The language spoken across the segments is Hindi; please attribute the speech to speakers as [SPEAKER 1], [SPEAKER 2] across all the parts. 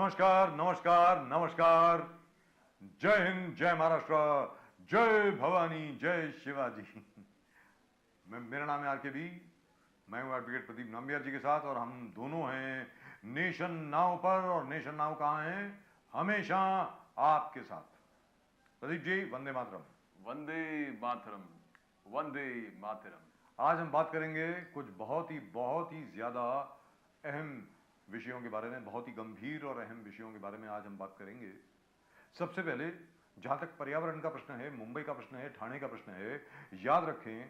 [SPEAKER 1] नमस्कार नमस्कार नमस्कार। जय हिंद, जय महाराष्ट्र, जय भवानी, जय शिवाजी। मेरा नाम है आर के बी, मैं हूँ एडवोकेट प्रदीप नंबियार जी के साथ, और हम दोनों हैं नेशन नाउ पर। और नेशन नाउ कहाँ है? हमेशा आपके साथ। प्रदीप जी, वंदे मातरम।
[SPEAKER 2] वंदे मातरम, वंदे मातरम।
[SPEAKER 1] आज हम बात करेंगे कुछ बहुत ही ज्यादा अहम विषयों के बारे में, बहुत ही गंभीर और अहम विषयों के बारे में आज हम बात करेंगे। सबसे पहले, जहां तक पर्यावरण का प्रश्न है, मुंबई का प्रश्न है, ठाणे का प्रश्न है, याद रखें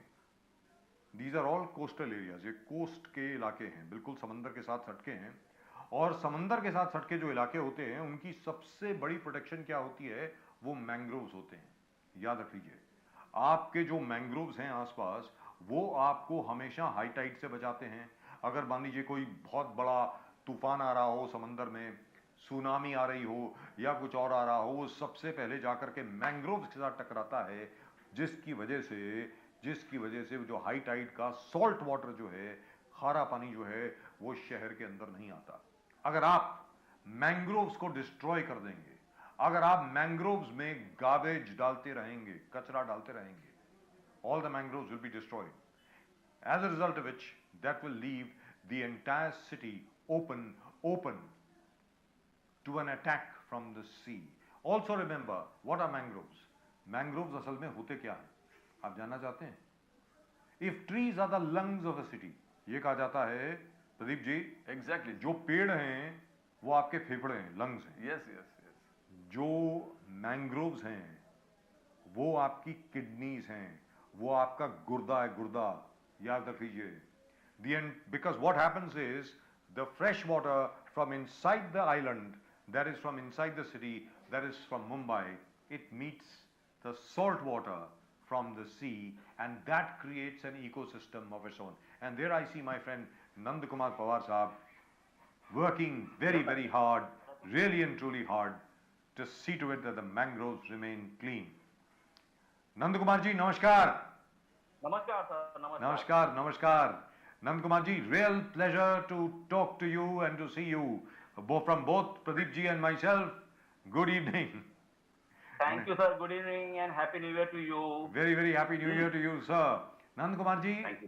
[SPEAKER 1] these are all coastal areas. ये कोस्ट के इलाके हैं, बिल्कुल समंदर के साथ सटके हैं। और समंदर के साथ सटके जो इलाके होते हैं, उनकी सबसे बड़ी प्रोटेक्शन क्या होती है? वो मैंग्रोव्स होते हैं। याद रख लीजिए, आपके जो मैंग्रोव्स हैं आसपास, वो आपको हमेशा हाई टाइड से बचाते हैं। अगर मान लीजिए कोई बहुत बड़ा तूफान आ रहा हो समंदर में, सुनामी आ रही हो या कुछ और आ रहा हो, वो सबसे पहले जाकर के मैंग्रोव्स के साथ टकराता है, जिसकी वजह से जो हाई टाइड का सॉल्ट वाटर जो है, खारा पानी जो है, वो शहर के अंदर नहीं आता। अगर आप मैंग्रोव्स को डिस्ट्रॉय कर देंगे, अगर आप मैंग्रोव्स में गार्बेज डालते रहेंगे, कचरा डालते रहेंगे, all the mangroves will be destroyed, as a result of which that will leave the entire city open to an attack from the sea. Also remember, what are mangroves? Mangroves असल में होते क्या हैं, आप जानना चाहते हैं? If trees are the lungs of a city, ये कहा जाता है प्रदीप जी,
[SPEAKER 2] एग्जैक्टली
[SPEAKER 1] जो पेड़ हैं वो आपके फेफड़े हैं, लंग्स हैं।
[SPEAKER 2] Yes yes yes.
[SPEAKER 1] जो मैंग्रोव्स हैं वो आपकी किडनीज हैं, वो आपका गुर्दा है, गुर्दा। याद रख लीजिए। Because what happens is the fresh water from inside the island, that is from inside the city, that is from Mumbai, it meets the salt water from the sea, and that creates an ecosystem of its own. And there I see my friend Nandakumar Pawar sahab working very hard, really and truly hard, to see to it that the mangroves remain clean. Nandakumar ji, namaskar.
[SPEAKER 3] नमस्कार sir,
[SPEAKER 1] Namaskar, namaskar. Nandakumar ji, real pleasure to talk to you and to see you, from both Pradeep ji and myself. Good evening.
[SPEAKER 3] Thank you sir, good evening and happy new year to you.
[SPEAKER 1] Very happy new year to you, sir. Nandkumar ji,
[SPEAKER 3] thank you.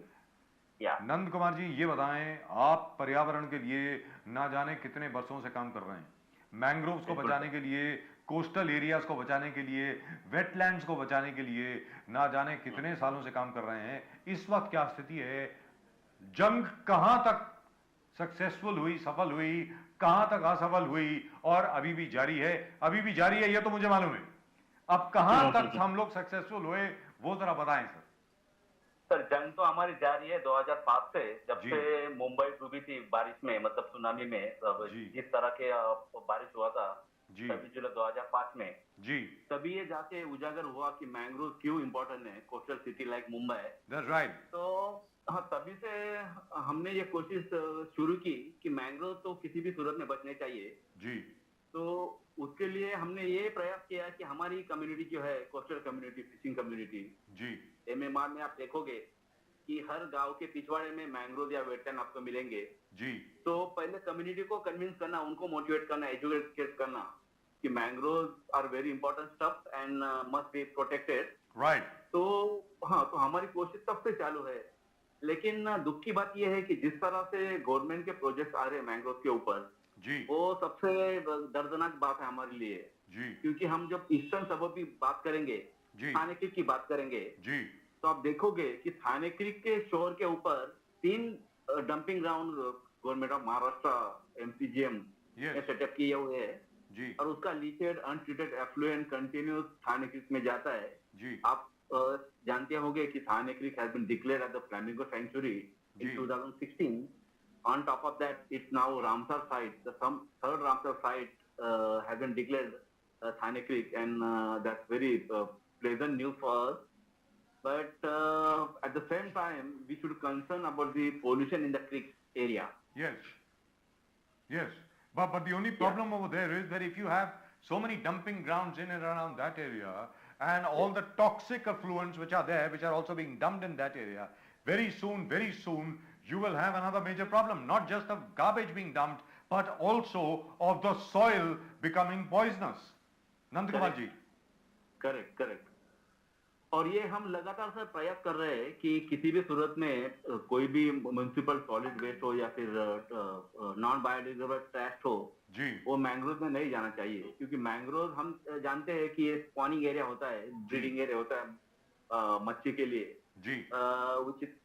[SPEAKER 3] या
[SPEAKER 1] नंदकुमार जी, ये बताएं, आप पर्यावरण के लिए ना जाने कितने वर्षों से काम कर रहे हैं, मैंग्रोव्स को बचाने के लिए, कोस्टल एरियाज को बचाने के लिए, वेटलैंड्स को बचाने के लिए ना जाने कितने सालों से काम कर रहे हैं। इस वक्त क्या स्थिति है? जंग कहां तक सक्सेसफुल हुई, सफल हुई, कहां तक असफल हुई, और अभी भी जारी है? अभी भी जारी है, ये तो मुझे मालूम है। अब कहां तक हम लोग सक्सेसफुल हुए, वो जरा बताएं सर।
[SPEAKER 3] सर, जंग तो हमारी जारी है 2005 से, जब से मुंबई डूबी थी बारिश में, मतलब सुनामी में, जिस तरह के बारिश हुआ था 26 जुलाई 2005 में
[SPEAKER 1] जी,
[SPEAKER 3] तभी ये जाके उजागर हुआ कि मैंग्रोव क्यों इंपॉर्टेंट है coastal city like Mumbai.
[SPEAKER 1] That's right.
[SPEAKER 3] तो हाँ, तभी से हमने ये कोशिश शुरू की कि मैंग्रोव तो किसी भी सूरत में बचने चाहिए
[SPEAKER 1] जी।
[SPEAKER 3] तो उसके लिए हमने ये प्रयास किया कि हमारी कम्युनिटी जो है, कोस्टल कम्युनिटी, फिशिंग कम्युनिटी
[SPEAKER 1] जी,
[SPEAKER 3] एमएमआर में आप देखोगे कि हर गांव के पिछवाड़े में मैंग्रोव या वेटलैंड आपको मिलेंगे
[SPEAKER 1] जी।
[SPEAKER 3] तो पहले कम्युनिटी को कन्विंस करना, उनको मोटिवेट करना, एजुकेट करना कि mangrove are very important stuff and must be protected.
[SPEAKER 1] Right.
[SPEAKER 3] तो हाँ, तो हमारी कोशिश तब से चालू है। लेकिन दुख की बात यह है कि जिस तरह से गवर्नमेंट के प्रोजेक्ट आ रहे हैं मैंग्रोव के ऊपर
[SPEAKER 1] जी,
[SPEAKER 3] वो सबसे दर्दनाक बात है हमारे लिए
[SPEAKER 1] जी,
[SPEAKER 3] क्योंकि हम जब ईस्टर्न सबर्ब की बात करेंगे, थाने क्रीक की बात करेंगे
[SPEAKER 1] जी,
[SPEAKER 3] तो आप देखोगे कि थाने क्रीक के शोर के ऊपर 3 dumping ground government of Maharashtra MCGM ने सेटअप किए हुए हैं
[SPEAKER 1] जी,
[SPEAKER 3] और उसका leaked untreated effluent continuous Thane creek में जाता है
[SPEAKER 1] जी।
[SPEAKER 3] आप जानते होंगे कि Thane creek has been declared as the flamingo sanctuary in 2016. On top of that, it's now Ramsar site. The third Ramsar site has been declared Thane Creek, and that's very pleasant news for us. But at the same time, we should concern about the pollution in the creek area.
[SPEAKER 1] Yes, yes. But the only problem over there is that if you have so many dumping grounds in and around that area, and all the toxic effluents which are there, which are also being dumped in that area, very soon, you will have another major problem. Not just of garbage being dumped, but also of the soil becoming poisonous. Nandakumar ji.
[SPEAKER 3] Correct correct. और ये हम लगातार सर प्रयास कर रहे हैं कि किसी भी सूरत में कोई भी म्युनिसिपल सॉलिड वेस्ट हो या फिर नॉन बायोडिग्रेडेबल ट्रैश हो
[SPEAKER 1] जी,
[SPEAKER 3] वो मैंग्रोव में नहीं जाना चाहिए, क्योंकि मैंग्रोव हम जानते हैं कि ये स्पॉनिंग एरिया होता है, ब्रीडिंग एरिया होता है मच्छी के लिए
[SPEAKER 1] जी,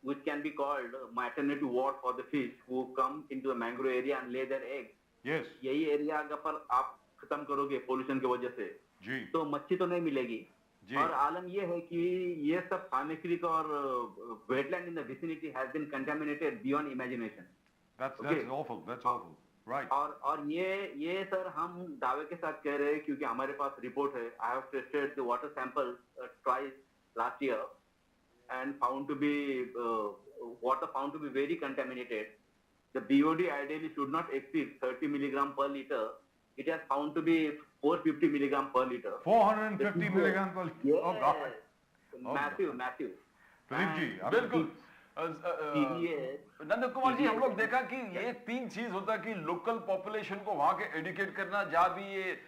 [SPEAKER 3] which can be called maternity ward for the fish who come into the mangrove area and lay their eggs.
[SPEAKER 1] yes,
[SPEAKER 3] यही एरिया अगर आप खत्म करोगे पोल्यूशन की वजह से
[SPEAKER 1] जी,
[SPEAKER 3] तो मच्छी तो नहीं मिलेगी।
[SPEAKER 1] जी,
[SPEAKER 3] और आलम ये है कि ये सब थाने क्रीक और wetland in the vicinity has been contaminated beyond imagination.
[SPEAKER 1] that's awful, that's awful, right,
[SPEAKER 3] और ये सर हम दावे के साथ कह रहे हैं क्योंकि हमारे पास रिपोर्ट है। I have tested the water sample twice last year and found to be water found to be very contaminated. The BOD ideally should not exceed 30 milligram per liter. It has found to be 450 milligram per liter.
[SPEAKER 1] 450 milligram per liter.
[SPEAKER 3] Yes.
[SPEAKER 1] Oh God.
[SPEAKER 3] Massive, massive.
[SPEAKER 1] Pradeep ji,
[SPEAKER 2] बिल्कुल
[SPEAKER 3] TDS,
[SPEAKER 2] नंद कुमार जी, हम लोग देखा कि ये तीन चीज होता है कि लोकल पॉपुलेशन को वहां के एडुकेट करना, जहाँ भी ये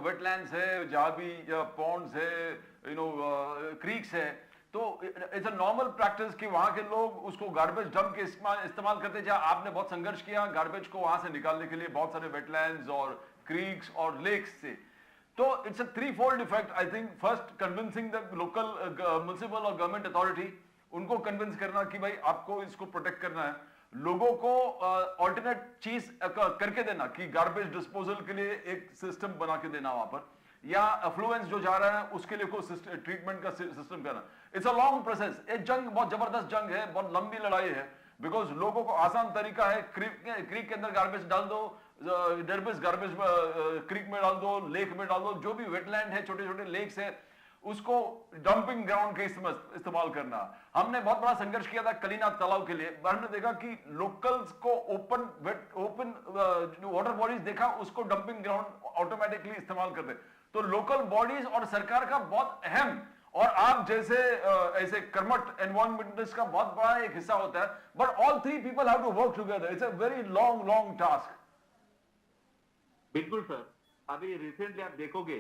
[SPEAKER 2] वेटलैंड्स है, जहाँ भी पॉन्ड्स है, क्रीक्स है, तो इट्स अ नॉर्मल प्रैक्टिस कि वहां के लोग उसको गार्बेज डंप के इस्तेमाल करते हैं। जहाँ आपने बहुत संघर्ष किया गार्बेज को वहां से निकालने के लिए बहुत सारे वेटलैंड्स और क्रीक्स और लेक्स से, तो it's a three fold effect. I think first convincing the local municipal और गवर्नमेंट अथॉरिटी, उनको कन्विंस करना कि भाई आपको इसको प्रोटेक्ट करना है, लोगों को ऑल्टरनेट चीज करके देना कि गार्बेज डिस्पोजल के लिए एक सिस्टम बना के देना वहां पर, या अफ्लुएंस जो जा रहा है उसके लिए कोई ट्रीटमेंट का सिस्टम करना। इट्स अ लॉन्ग प्रोसेस, ये जंग बहुत जबरदस्त जंग है, बहुत लंबी लड़ाई है, बिकॉज लोगों को आसान तरीका है क्रीक के अंदर गार्बेज डाल दो, गार्बेज क्रीक में डाल दो, लेक में डाल दो, जो भी वेटलैंड है, छोटे छोटे लेक्स है, उसको डंपिंग ग्राउंड के इस्तेमाल करना। हमने बहुत बड़ा संघर्ष किया था कलीना तालाब के लिए, हमने देखा कि लोकल्स को ओपन वाटर बॉडीज देखा, उसको डंपिंग ग्राउंड ऑटोमेटिकली इस्तेमाल करते। तो लोकल बॉडीज और सरकार का बहुत अहम, और आप जैसे ऐसे कर्मठ एनवायरमेंटलिस्ट का बहुत बड़ा एक हिस्सा होता है, but all three people have to work together. It's a very long task.
[SPEAKER 3] बिल्कुल सर, अभी रिसेंटली आप देखोगे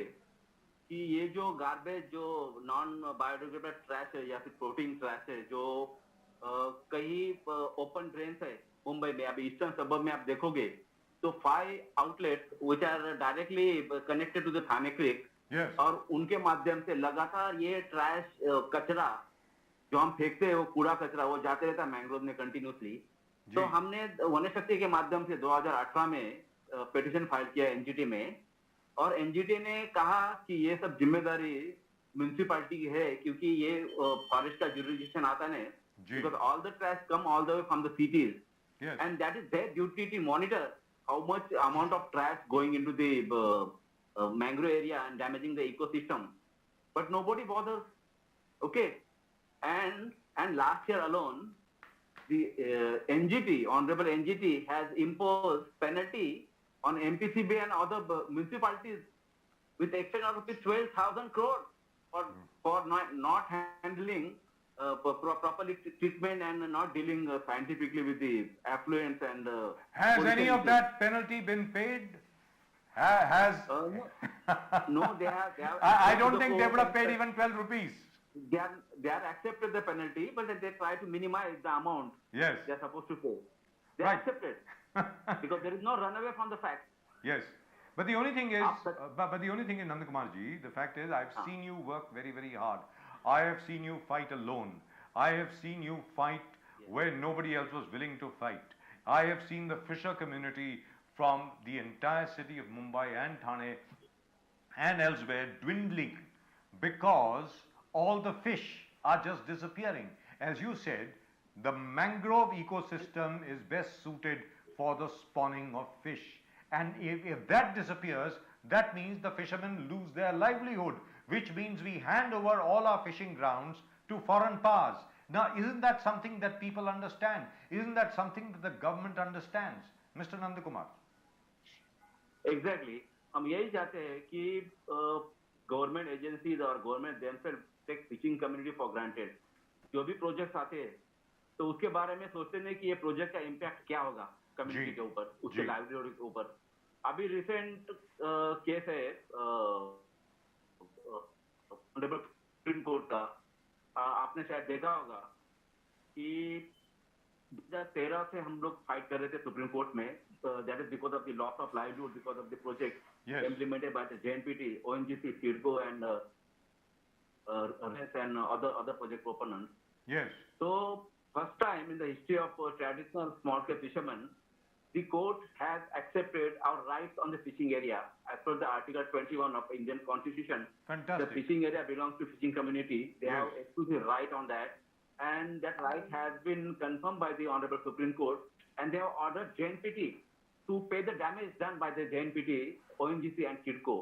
[SPEAKER 3] कि ये जो गार्बेज, जो नॉन बायोडिग्रेडेबल ट्रैश है या फिर फ्लोटिंग ट्रैश है, जो कई ओपन ड्रेन्स है मुंबई में, अभी ईस्टर्न सबब में आप देखोगे तो 5 outlets which are directly connected to the Thane creek, और उनके माध्यम से लगातार ये ट्रैश कचरा जो हम फेंकते हैं, वो कूड़ा कचरा वो जाते रहता है मैंग्रोव में कंटिन्यूसली। तो हमने वन शक्ति के माध्यम से 2018 में पिटिशन फाइल किया एनजीटी में, और एनजीटी ने कहा कि ये सब जिम्मेदारी म्युनिसिपैलिटी की है, क्योंकि ये फॉरेस्ट का जुरिडिक्शन आता है, because all the trash come all the way from the cities, and that is their duty to monitor how much amount of trash going into the mangrove area and damaging the ecosystem, but nobody bothers. Okay, and last year alone the NGT, honorable NGT, has imposed penalty on MPCB and other municipalities with extent of rupees 12,000 crore for not handling properly treatment and not dealing scientifically with the affluents and
[SPEAKER 1] has any of that penalty been paid? Has
[SPEAKER 3] no, they have
[SPEAKER 1] I don't think they would have paid even 12 rupees.
[SPEAKER 3] They are accepted the penalty, but they try to minimize the amount they are supposed to pay. They accept it because there is no runaway from the fact.
[SPEAKER 1] Yes, but the only thing is, but the only thing is, Nandakumar ji, the fact is, I've seen you work very, very hard. I have seen you fight alone. I have seen you fight where nobody else was willing to fight. I have seen the fisher community from the entire city of Mumbai and Thane and elsewhere dwindling because all the fish are just disappearing. As you said, the mangrove ecosystem is best suited for the spawning of fish. And if that disappears, that means the fishermen lose their livelihood, which means we hand over all our fishing grounds to foreign powers. Now, isn't that something that people understand? Isn't that something that the government understands? Mr. Nandakumar.
[SPEAKER 3] Exactly. हम यही चाहते हैं कि गवर्नमेंट एजेंसीज और government themselves take fishing community for granted. जो भी प्रोजेक्ट्स आते हैं तो उसके बारे में सोचते नहीं कि ये प्रोजेक्ट का इम्पैक्ट क्या होगा। कम्युनिटी के ऊपर, उसके
[SPEAKER 1] जी।
[SPEAKER 3] लाइवलीहुड के ऊपर। अभी रिसेंट केस है सुप्रीम कोर्ट का, आपने शायद देखा होगा कि 2013 से हम लोग फाइट कर रहे थे सुप्रीम कोर्ट में, that is because of the loss of livelihood, because of the project implemented by the JNPT, ONGC, TIDCO and and other project proponents.
[SPEAKER 1] Yes.
[SPEAKER 3] So first time in the history of traditional small scale fishermen, the court has accepted our rights on the fishing area as per the Article 21 of Indian Constitution.
[SPEAKER 1] Fantastic.
[SPEAKER 3] The fishing area belongs to fishing community. They
[SPEAKER 1] Yes.
[SPEAKER 3] have exclusive right on that, and that right has been confirmed by the Honorable Supreme Court, and they have ordered JNPT to pay the damage done by the JNPT, ONGC and TIDCO.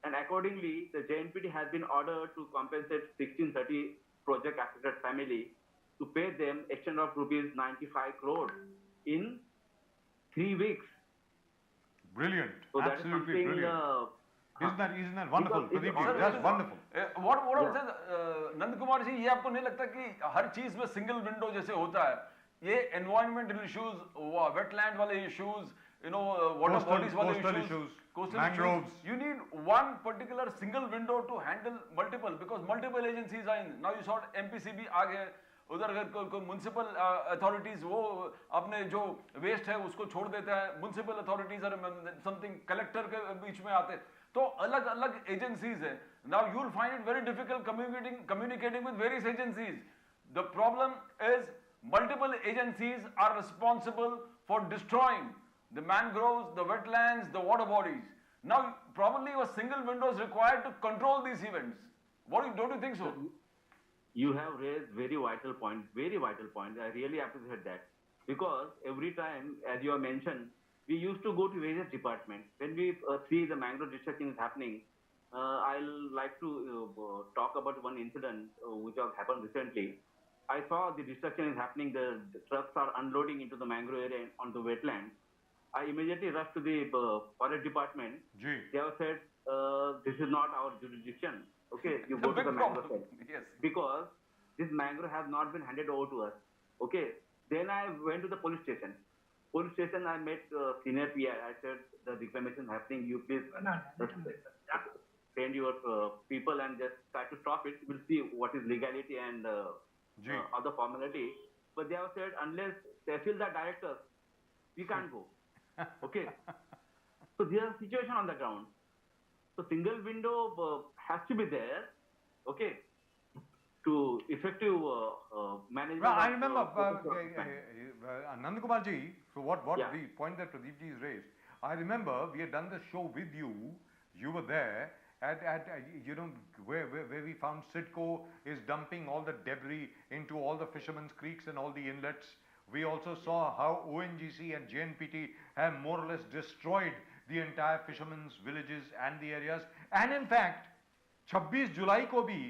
[SPEAKER 3] And accordingly, the JNPT has been ordered to compensate 1630 project affected family to pay them extent of rupees 95 crore in 3 weeks.
[SPEAKER 1] Brilliant.
[SPEAKER 3] So that is
[SPEAKER 1] Absolutely
[SPEAKER 3] something,
[SPEAKER 1] brilliant. Isn't that wonderful,
[SPEAKER 3] because
[SPEAKER 1] Pradeep ji?
[SPEAKER 3] it's-
[SPEAKER 1] That's wonderful.
[SPEAKER 2] What I would say, Nandkumar ji, ये आपको नहीं लगता कि हर चीज में सिंगल विंडो जैसे होता है, ये एनवायरमेंटल इश्यूज, वेटलैंड वाले इश्यूज, water bodies वाले
[SPEAKER 1] coastal
[SPEAKER 2] issues,
[SPEAKER 1] issues,
[SPEAKER 2] coastal
[SPEAKER 1] mangroves.
[SPEAKER 2] issues, you need one particular single window to handle multiple, because multiple agencies are in. Now you saw MPCB आ गए, उधर अगर कोई म्युनिसिपल अथॉरिटीज वो अपने जो वेस्ट है उसको छोड़ देता है, म्युनिसिपल अथॉरिटीज और समथिंग कलेक्टर के बीच में आते, तो अलग अलग एजेंसीज है. Now you will find it very difficult communicating with various agencies. The problem is multiple agencies are responsible for destroying the mangroves, the wetlands, the water bodies. Now probably a single window is required to control these events. Don't you think so?
[SPEAKER 3] You have raised very vital point, very vital point. I really appreciate that, because every time, as you have mentioned, we used to go to various departments. When we see the mangrove destruction is happening, I'll like to talk about one incident which has happened recently. I saw the destruction is happening, the trucks are unloading into the mangrove area on the wetland. I immediately rushed to the forest department.
[SPEAKER 1] Gee.
[SPEAKER 3] They have said, this is not our jurisdiction. Okay, you go to the mangrove side.
[SPEAKER 2] Yes.
[SPEAKER 3] Because this mangrove has not been handed over to us. Okay, then I went to the police station. Police station, I met senior PI. I said, the reclamation is happening. You please send your people and just try to stop it. We'll see what is legality and other formality. But they have said, unless they feel the directors, we can't go. Okay. So there's a situation on the ground. So single window has to be there. Okay. To effective management.
[SPEAKER 1] Well, I remember, Nandakumar ji, so what
[SPEAKER 3] Yeah.
[SPEAKER 1] the point that Pradeep ji has raised, I remember we had done the show with you. You were there at where we found Sidco is dumping all the debris into all the fishermen's creeks and all the inlets. We also saw how ONGC and JNPT have more or less destroyed the entire fishermen's villages and the areas. And in fact, 26 जुलाई को भी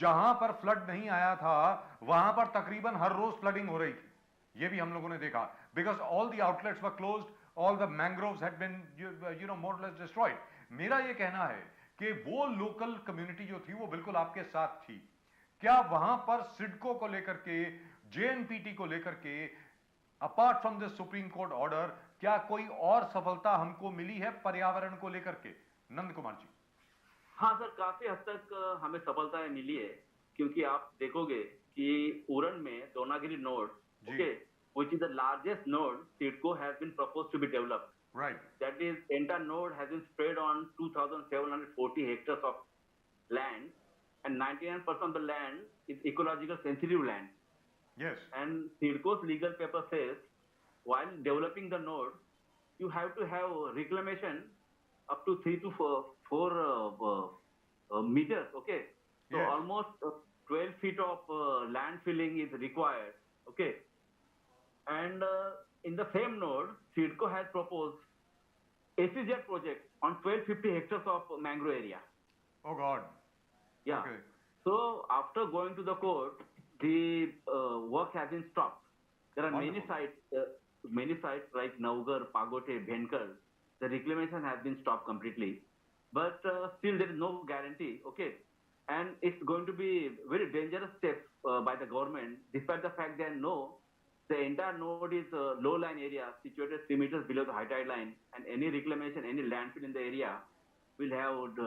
[SPEAKER 1] जहां पर फ्लड नहीं आया था वहां पर तकरीबन हर रोज फ्लडिंग हो रही थी. ये भी हम लोगों ने देखा, because all the outlets were closed, all the mangroves had been more or less destroyed. मेरा ये कहना है कि वो लोकल कम्युनिटी जो थी वो बिल्कुल आपके साथ थी. क्या वहां पर सिडको को लेकर के, जेएनपीटी को लेकर के, apart from the supreme court order, क्या कोई और सफलता हमको मिली है पर्यावरण को लेकर के? नंद कुमार जी.
[SPEAKER 3] हाँ सर, काफी हद तक हमें सफलताएं मिली है, क्योंकि आप देखोगे कि उरण में दोनागिरी node, okay, which is the largest node, TIDCO has been proposed to be developed.
[SPEAKER 1] Right.
[SPEAKER 3] That is, entire node has been spread on 2,740 hectares of land, and 99% of the land is ecological sensitive land.
[SPEAKER 1] Yes.
[SPEAKER 3] And TIDCO's legal paper says, while developing the node, you have to have reclamation up to 3 to 4 meters. Okay. So
[SPEAKER 1] Yes.
[SPEAKER 3] almost 12 feet of land filling is required. Okay. And in the same node, TIDCO has proposed SEZ project on 1250 hectares of mangrove area.
[SPEAKER 1] Oh God.
[SPEAKER 3] Yeah.
[SPEAKER 1] Okay.
[SPEAKER 3] So after going to the court, the work has been stopped. There are
[SPEAKER 1] Wonderful.
[SPEAKER 3] many sites like Naugar, Pagote, Bhenkar. The reclamation has been stopped completely, but still there is no guarantee. Okay, and it's going to be very dangerous step by the government, despite the fact they know The entire node is a low-lying area situated 3 meters below the high tide line, and any reclamation, any landfill in the area will have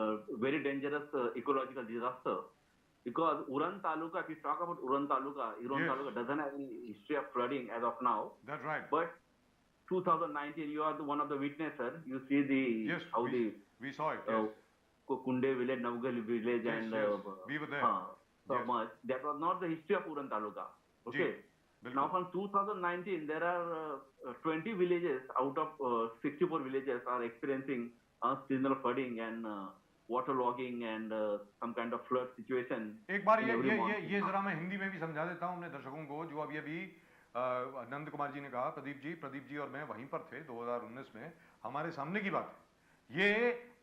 [SPEAKER 3] very dangerous ecological disaster. Because Uran Taluka, if you talk about Uran Taluka doesn't have any history of flooding as of now.
[SPEAKER 1] That's right.
[SPEAKER 3] But 2019, you are one of the witnesses. You see
[SPEAKER 1] we saw it. Yes.
[SPEAKER 3] Kunde village, Navgal village,
[SPEAKER 1] Yes,
[SPEAKER 3] and
[SPEAKER 1] we were there.
[SPEAKER 3] So
[SPEAKER 1] Yes.
[SPEAKER 3] much. That was not the history of Uran Taluka. Okay. Now from 2019, there are 20 villages out of 64 villages are experiencing seasonal flooding and waterlogging and some kind of flood situation.
[SPEAKER 1] एक बार ये जरा मैं हिंदी में भी समझा देता हूँ अपने दर्शकों को जो अभी नंद कुमार जी ने कहा। प्रदीप जी और मैं वहीं पर थे 2019 में, हमारे सामने की बात है। ये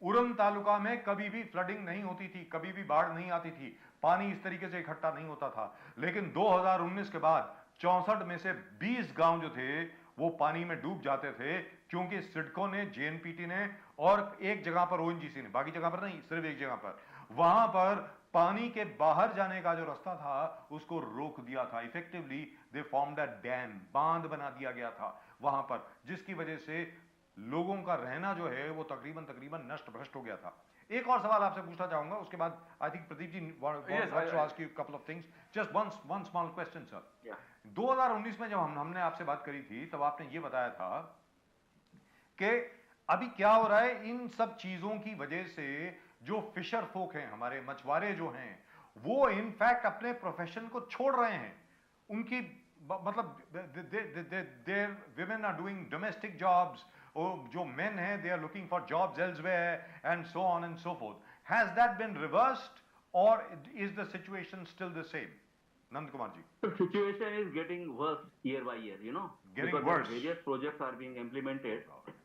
[SPEAKER 1] उरन तालुका में कभी भी फ्लडिंग नहीं होती थी, कभी भी बाढ़ नहीं आती थी, पानी इस तरीके से इकट्ठा नहीं होता था। लेकिन 2019 के बाद 64 में से 20 गांव जो थे वो पानी में डूब जाते थे, क्योंकि सिडको ने, जेएनपीटी ने और एक जगह पर ओएनजीसी ने, बाकी जगह पर नहीं, सिर्फ एक जगह पर, वहां पर पानी के बाहर जाने का जो रास्ता था उसको रोक दिया था। Effectively they formed a dam, बांध बना दिया गया था वहां पर, जिसकी वजह से लोगों का रहना जो है वो तकरीबन नष्ट भ्रष्ट हो गया था। एक और सवाल आपसे पूछना चाहूंगा, उसके बाद I think Pradeep ji wants to ask you a couple of things. Just one small question, sir. 2019 में जब हमने आपसे बात करी थी तब आपने ये बताया था कि अभी क्या हो रहा है, इन सब चीजों की वजह से जो फिशर फोक हैं, हमारे मछुआरे जो हैं, वो इनफैक्ट अपने प्रोफेशन को छोड़ रहे हैं। उनकी मतलब there women are doing domestic jobs, जो men हैं they are looking for jobs elsewhere and so on and so forth. Has that been reversed or is the situation still the same? Nandakumar ji.
[SPEAKER 3] The situation is getting worse year by year, you know.
[SPEAKER 1] Getting
[SPEAKER 3] because
[SPEAKER 1] worse.
[SPEAKER 3] Various projects are being implemented,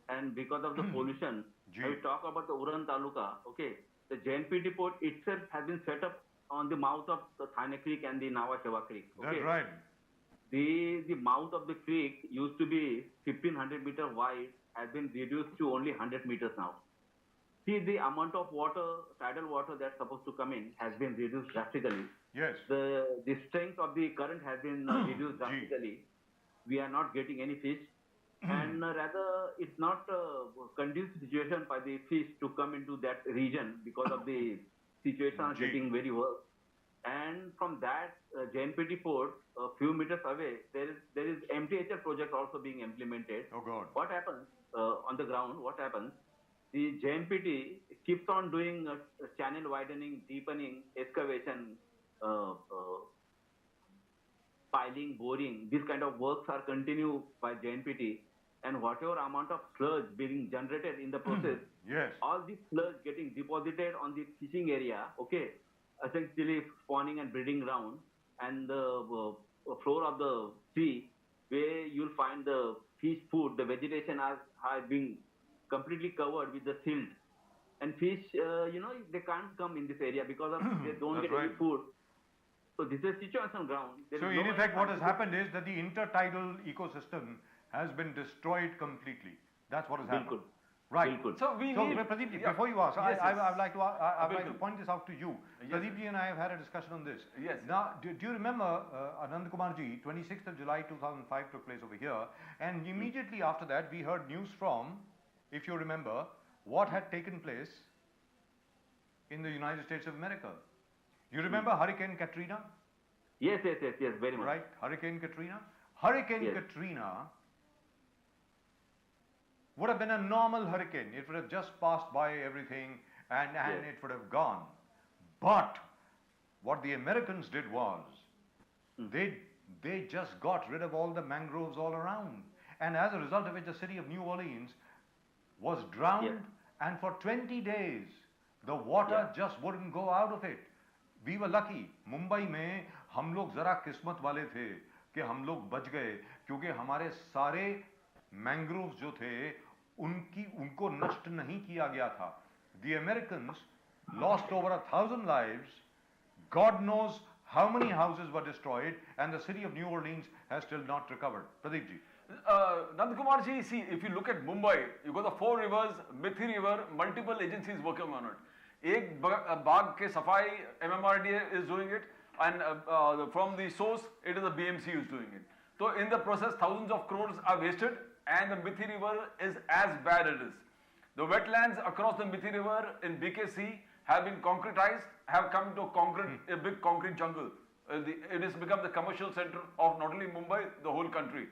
[SPEAKER 3] and because of the pollution, we talk about the Uran Taluka, okay, the JNPT port itself has been set up on the mouth of the Thane Creek and the Nava Sheva Creek. Okay?
[SPEAKER 1] That's right.
[SPEAKER 3] The mouth of the creek used to be 1500 meters wide, has been reduced to only 100 meters now. See, the amount of water, tidal water that's supposed to come in has been reduced drastically.
[SPEAKER 1] Yes.
[SPEAKER 3] The strength of the current has been reduced drastically. We are not getting any fish. And rather, it's not a conducive situation for the fish to come into that region because of the situation getting very worse. And from that JNPT port, a few meters away, there is MTHL project also being implemented.
[SPEAKER 1] Oh God.
[SPEAKER 3] What happens on the ground? What happens? The JNPT keeps on doing channel widening, deepening, excavation, piling, boring. These kind of works are continued by JNPT, and whatever amount of sludge being generated in the process,
[SPEAKER 1] yes,
[SPEAKER 3] all this sludge getting deposited on the fishing area, okay, essentially spawning and breeding ground, and the floor of the sea, where you'll find the fish food, the vegetation has been completely covered with the silt. And fish, they can't come in this area because of they don't get any food. So this is a situation on ground.
[SPEAKER 1] So in effect, what has happened is that the intertidal ecosystem has been destroyed completely. That's what has happened. Right.
[SPEAKER 2] So
[SPEAKER 1] Pradeep ji, before you ask, I'd like to point this out to you. Pradeep ji and I have had a discussion on this.
[SPEAKER 2] Yes.
[SPEAKER 1] Now, do you remember Nandakumar ji, 26th of July 2005 took place over here, and immediately after that we heard news from, if you remember, what had taken place in the United States of America. You remember Hurricane Katrina?
[SPEAKER 3] Yes, very much.
[SPEAKER 1] Right, Hurricane Katrina. Hurricane Katrina would have been a normal hurricane. It would have just passed by everything and it would have gone. But what the Americans did was, they just got rid of all the mangroves all around. And as a result of it, the city of New Orleans was drowned, and for 20 days, the water just wouldn't go out of it. We were lucky. Mumbai में हम लोग जरा किस्मत वाले थे कि हम लोग बच गए, क्योंकि हमारे सारे मैंग्रोव्स जो थे उनको नष्ट नहीं किया गया था. The Americans lost over 1,000 lives. God knows how many houses were destroyed, and the city of New Orleans has still not recovered. Pradeep ji.
[SPEAKER 2] Nandakumar ji, see, if you look at Mumbai, you got the four rivers, Mithi River, multiple agencies working on it. एक बाग के सफाई MMRDA is doing it, and from the source it is the BMC who is doing it. So in the process, thousands of crores are wasted, and the Mithi River is as bad as it is. The wetlands across the Mithi River in BKC have been concretized, have come to a big concrete jungle. It has become the commercial center of not only Mumbai, the whole country.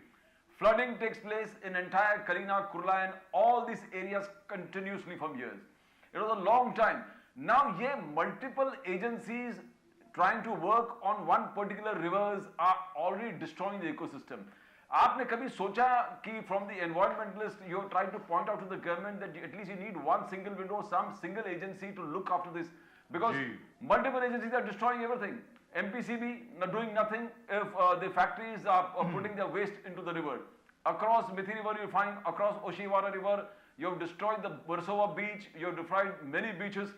[SPEAKER 2] Flooding takes place in entire Kalina, Kurla and all these areas continuously from years. It was a long time. Now, multiple agencies trying to work on one particular rivers are already destroying the ecosystem. आपने कभी सोचा कि from the environmentalist you have tried to point out to the government that at least you need one single window, some single agency to look after this, because multiple agencies are destroying everything. MPCB not doing nothing if the factories are putting their waste into the river. Across Mithi River you find, across Oshiwara River you have destroyed the Versova beach, you have destroyed many beaches,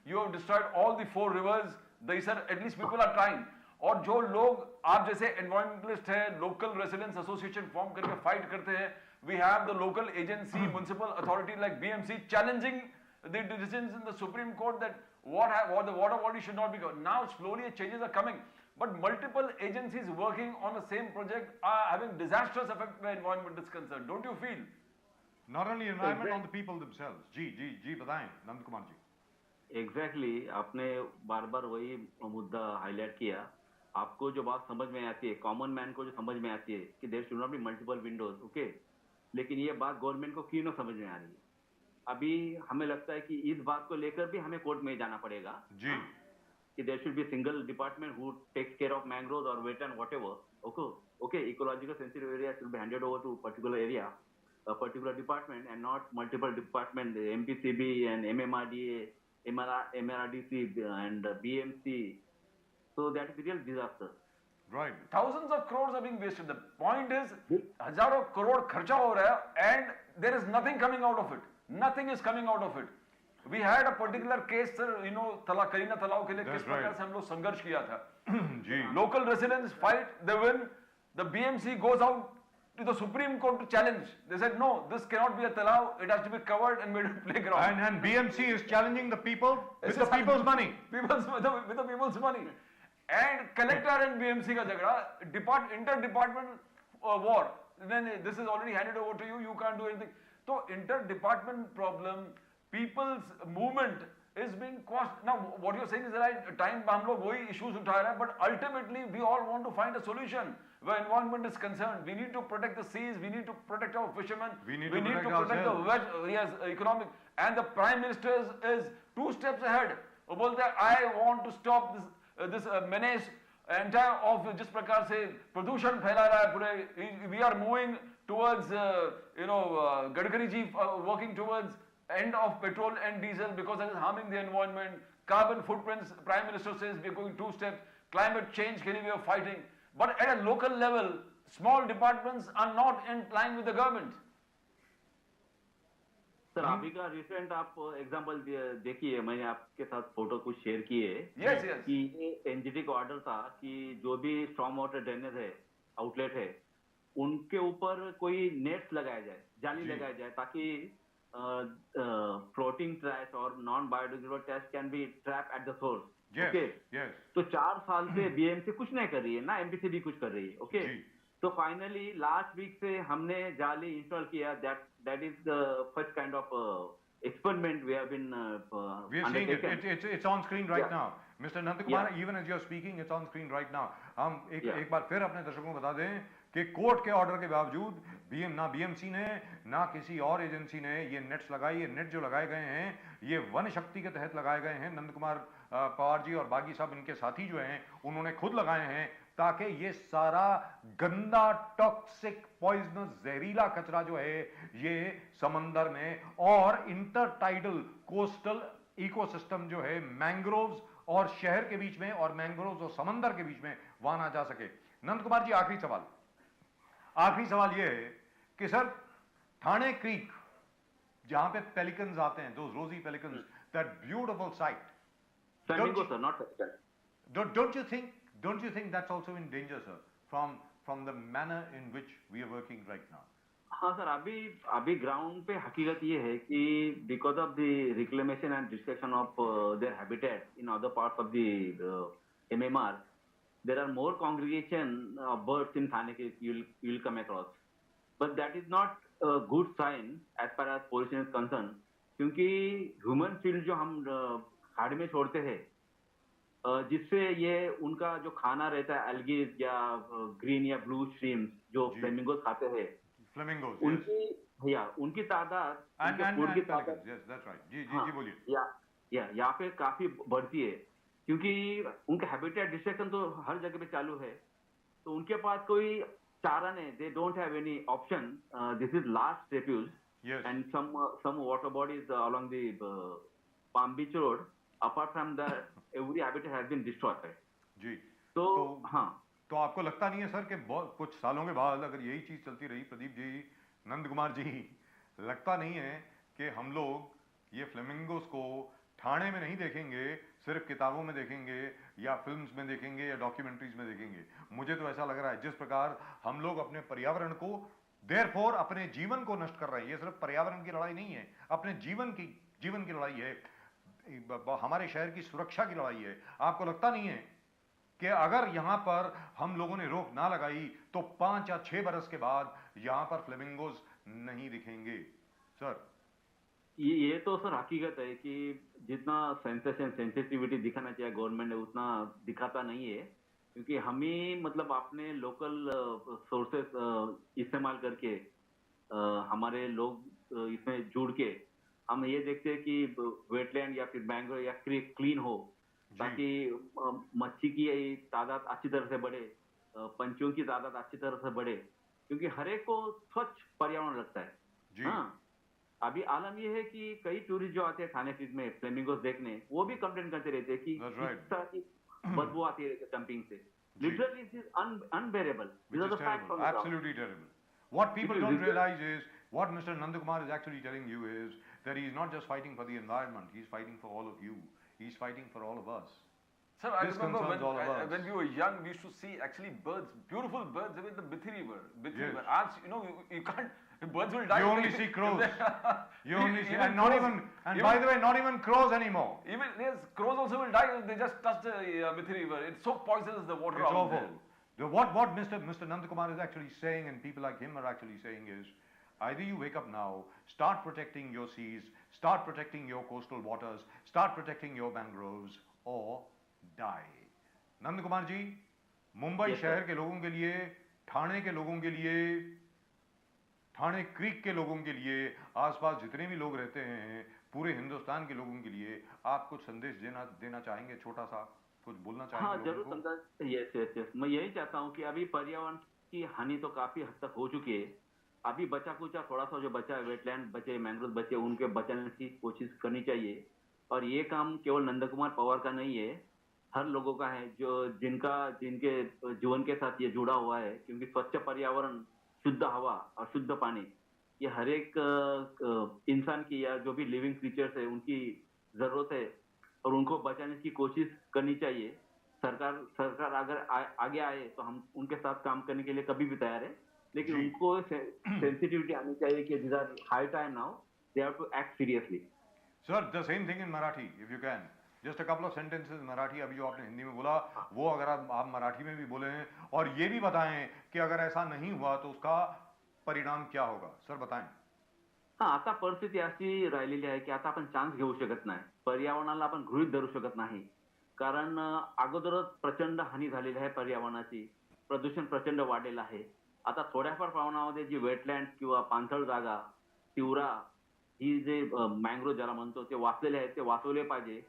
[SPEAKER 2] you have destroyed all the 4 rivers. These are, at least people are trying. और जो लोग आप जैसे environmentalist है, local residents association form करके fight करते हैं, we have the local agency, municipal authority like BMC challenging the decisions in the Supreme Court that what the water body should not be going. Now slowly changes are coming, but multiple agencies working on the same project are having disastrous effect where environment is concerned. Don't you feel?
[SPEAKER 1] Not only environment, on the people themselves. जी बताएं नंदकुमार जी.
[SPEAKER 3] Exactly, आपने बार बार वही मुद्दा हाईलाइट किया. आपको जो बात समझ में आती है, कॉमन मैन को जो समझ में आती है कि there should not be multiple windows, okay, लेकिन ये बात गवर्नमेंट को क्यों ना समझ में आ रही है. अभी हमें लगता है कि इस बात को लेकर भी हमें कोर्ट में जाना पड़ेगा
[SPEAKER 1] जी,
[SPEAKER 3] कि there should be single department who takes care of mangroves और wetland whatever. Okay, ecological sensitive area should be handed over to particular area, a particular department, and not multiple department, MPCB and MMRDA, MRDC and BMC. So that is a real disaster.
[SPEAKER 1] Right.
[SPEAKER 2] Thousands of crores are being wasted. The point is, हजारों करोड़ खर्चा हो रहा है and there is nothing coming out of it. Nothing is coming out of it. We had a particular case, sir, you know, Kareena तलाव के लिए किस प्रकार से हम लोग संघर्ष किया था.
[SPEAKER 1] जी.
[SPEAKER 2] Local residents fight, they win. The BMC goes out to the Supreme Court to challenge. They said, no, this cannot be a talav, it has to be covered and made a playground.
[SPEAKER 1] And BMC is challenging the people with the people's money.
[SPEAKER 2] With the people's money. And collector and BMC ka jagda, inter-department war. Then this is already handed over to you, you can't do anything. So inter-department problem, people's movement is being caused. Now what you're saying is right, time hum log wohi issues utha rahe, but ultimately we all want to find a solution. Where environment is concerned, we need to protect the seas, we need to protect our fishermen,
[SPEAKER 1] we need to protect
[SPEAKER 2] the economic, and the Prime Minister is 2 steps ahead. वो बोलते हैं, I want to stop this menace entire of जिस प्रकार से प्रदूषण फैला रहा है पूरे. We are moving towards Gadkari ji working towards end of petrol and diesel because that is harming the environment. Carbon footprints, Prime Minister says we are going 2 steps. Climate change, we are fighting. But at a local level, small departments are not in line with the government.
[SPEAKER 3] Sir अभी का रिसेंट आप एग्जांपल देखिए, मैंने आपके साथ फोटो कुछ शेयर किए.
[SPEAKER 2] Yes.
[SPEAKER 3] कि एनजीटी का ऑर्डर था कि जो भी स्टॉर्म वाटर ड्रेनेज है, आउटलेट है, उनके ऊपर कोई नेट्स लगाया जाए, जाली लगाया जाए, ताकि फ्लोटिंग ट्रैश और non biodegradable trash can be trap at the source. Okay, तो 4 साल से बीएमसी कुछ नहीं कर रही है ना, एमपीसीबी कुछ कर रही है. ओके, तो फाइनली लास्ट वीक से हमने जाली इंस्टॉल किया. That is the first kind of experiment we have been
[SPEAKER 1] we are seeing it's on screen right now. Mr. Nandakumar, even as you are speaking, it's on screen right now. हम एक बार फिर अपने दर्शकों को बता दें कि कोर्ट के ऑर्डर के बावजूद ना बीएमसी ने ना किसी और एजेंसी ने ये नेट्स लगाई. ये नेट जो लगाए गए हैं ये वन शक्ति के तहत लगाए गए हैं. नंदकुमार पवार जी और बागी साहब इनके साथी जो हैं उन्होंने खुद लगाए हैं ताकि ये सारा गंदा टॉक्सिक पॉइजनस जहरीला कचरा जो है ये समंदर में और इंटरटाइडल कोस्टल इकोसिस्टम जो है मैंग्रोव्स और शहर के बीच में और मैंग्रोव्स और समंदर के बीच में वहां ना जा सके. नंदकुमार जी, आखिरी सवाल ये है कि सर ठाणे क्रीक जहां पे पेलिकन्स आते हैं, those rosy pelicans, that beautiful sight, don't you think that's also in danger, sir, from the manner in which we are working right now?
[SPEAKER 3] हाँ सर, अभी ग्राउंड पे हकीकत ये है कि because of the reclamation and destruction of their habitat in other parts of the MMR, there are more congregation of birds in Thane Creek you'll come across. But that is not a good sign as far as pollution is concerned. क्योंकि ह्यूमन फील्ड जो हम खाड़ी में छोड़ते हैं, जिससे ये उनका जो खाना रहता है एल्गीज या ग्रीन या ब्लू स्ट्रीम्स जो फ्लेमिंगोस खाते हैं,
[SPEAKER 1] फ्लेमिंगोस,
[SPEAKER 3] उनकी तादाद,
[SPEAKER 1] फूड की तादाद, यस दैट्स राइट, जी जी जी बोलिए,
[SPEAKER 3] यहाँ पे काफी बढ़ती है, क्योंकि उनका हैबिटेट डिस्ट्रक्शन तो हर जगह पे चालू है, तो उनके पास कोई चारा नहीं, they don't have any option, this is last refuge, and some water bodies along the Palm Beach Road, apart from that every habitat has been destroyed.
[SPEAKER 1] जी,
[SPEAKER 3] तो हाँ,
[SPEAKER 1] तो आपको लगता नहीं है सर कि कुछ सालों के बाद अगर यही चीज चलती रही, प्रदीप जी, नंद कुमार जी, लगता नहीं है कि हम लोग ये फ्लेमिंगोस को ठाणे में नहीं देखेंगे, सिर्फ किताबों में देखेंगे या फिल्म्स में देखेंगे या डॉक्यूमेंट्रीज में देखेंगे? मुझे तो ऐसा लग रहा है जिस प्रकार हम लोग अपने पर्यावरण को, देयरफॉर अपने जीवन को नष्ट कर रहे हैं, ये सिर्फ पर्यावरण की लड़ाई नहीं है, अपने जीवन की लड़ाई है, हमारे शहर की सुरक्षा की लड़ाई है। आपको लगता नहीं है कि अगर यहां पर हम लोगों ने रोक ना लगाई तो 5 या 6 बरस के बाद यहां पर फ्लेमिंगोस नहीं दिखेंगे? सर
[SPEAKER 3] ये तो सर हकीकत है कि जितना सेंसिटिविटी दिखाना चाहिए गवर्नमेंट ने उतना दिखाता नहीं है, क्योंकि हम ही मतलब अपने लोकल सोर्सेस इस्तेमाल करके हमारे लोग इसमें जुड़ के हम ये देखते हैं कि वेटलैंड या फिर मैंग्रोव या क्रीक क्लीन हो, ताकि मच्छी की तादाद अच्छी तरह से बढ़े, पंछियों की तादाद अच्छी तरह से बढ़े, क्योंकि हर एक को स्वच्छ पर्यावरण लगता है। हाँ, अभी आलम ये है कि कई टूरिस्ट जो आते हैं थाने क्रीक में फ्लेमिंगोस देखने, वो भी कंप्लेन करते रहते हैं कि किस तरह की बदबू आती है डंपिंग से। Literally, it is unbearable. These are the facts on the ground.
[SPEAKER 1] Absolutely terrible. What people don't realize is, what Mr. Nandakumar is actually telling you is that he is not just fighting for the environment, he is fighting for all of you. He is fighting for all of us.
[SPEAKER 2] Sir, I remember when we were young, we used to see actually birds, beautiful birds in the Bithi River. As you know, you can't. Birds will die.
[SPEAKER 1] You only see crows. You only see, and not even, and by the way, not even crows anymore.
[SPEAKER 2] Even yes, crows also will die. They just touch the Bithi River. It's so poisonous, the water.
[SPEAKER 1] It's awful. What Mr. Nandakumar is actually saying, and people like him are actually saying, is either you wake up now, start protecting your seas, start protecting your coastal waters, start protecting your mangroves, or die. Nandakumar ji, Mumbai शहर के लोगों के लिए, ठाणे के लोगों के लिए, ठाणे क्रीक के लोगों के लिए, आसपास जितने भी लोग रहते हैं, पूरे हिंदुस्तान के लोगों के लिए आप कुछ संदेश देना चाहेंगे? छोटा सा कुछ बोलना चाहेंगे?
[SPEAKER 3] हाँ, जरूर। यस, मैं यही चाहता हूँ कि अभी पर्यावरण की हानि तो काफी हद तक हो चुकी है, अभी बचा कुचा थोड़ा सा जो बचा है, वेटलैंड बचे, मैंग्रोव बचे, उनके बचाने की कोशिश करनी चाहिए। और ये काम केवल नंदकुमार पवार का नहीं है, हर लोगों का है जिनके जीवन के साथ ये जुड़ा हुआ है, क्योंकि स्वच्छ पर्यावरण, शुद्ध हवा और शुद्ध पानी ये हर एक इंसान की या जो भी लिविंग क्रीचर्स है उनकी जरूरत है, और उनको बचाने की कोशिश करनी चाहिए। सरकार अगर आगे आए तो हम उनके साथ काम करने के लिए कभी भी तैयार है, लेकिन उनको सेंसिटिविटी आनी चाहिए कि this are high time now, they have to act seriously.
[SPEAKER 1] Sir, the same thing in Marathi, if you can just a couple of sentences Marathi. अभी जो आपने हिंदी में बोला वो अगर आप मराठी में भी बोले हैं, और ये भी बताएं कि अगर ऐसा नहीं हुआ तो उसका परिणाम क्या होगा? सर बताएं।
[SPEAKER 3] हा, आता परिस्थिती अशी राहिलेली आहे की आता आपण चान्स घेऊ शकत नाही, पर्यावरणाला आपण गृहीत धरू शकत नाही, कारण अगोदरच प्रचंड हानी झालेली आहे पर्यावरणाची, प्रदूषण प्रचंड वाढलेलं आहे। आता थोड्याफार प्रमाणामध्ये जी वेटलँड किंवा पाणथळ जागा, तिवरा, ही जे मँग्रोव ज्याला म्हणतो ते वाचलेले आहेत, ते वाचवले पाहिजे,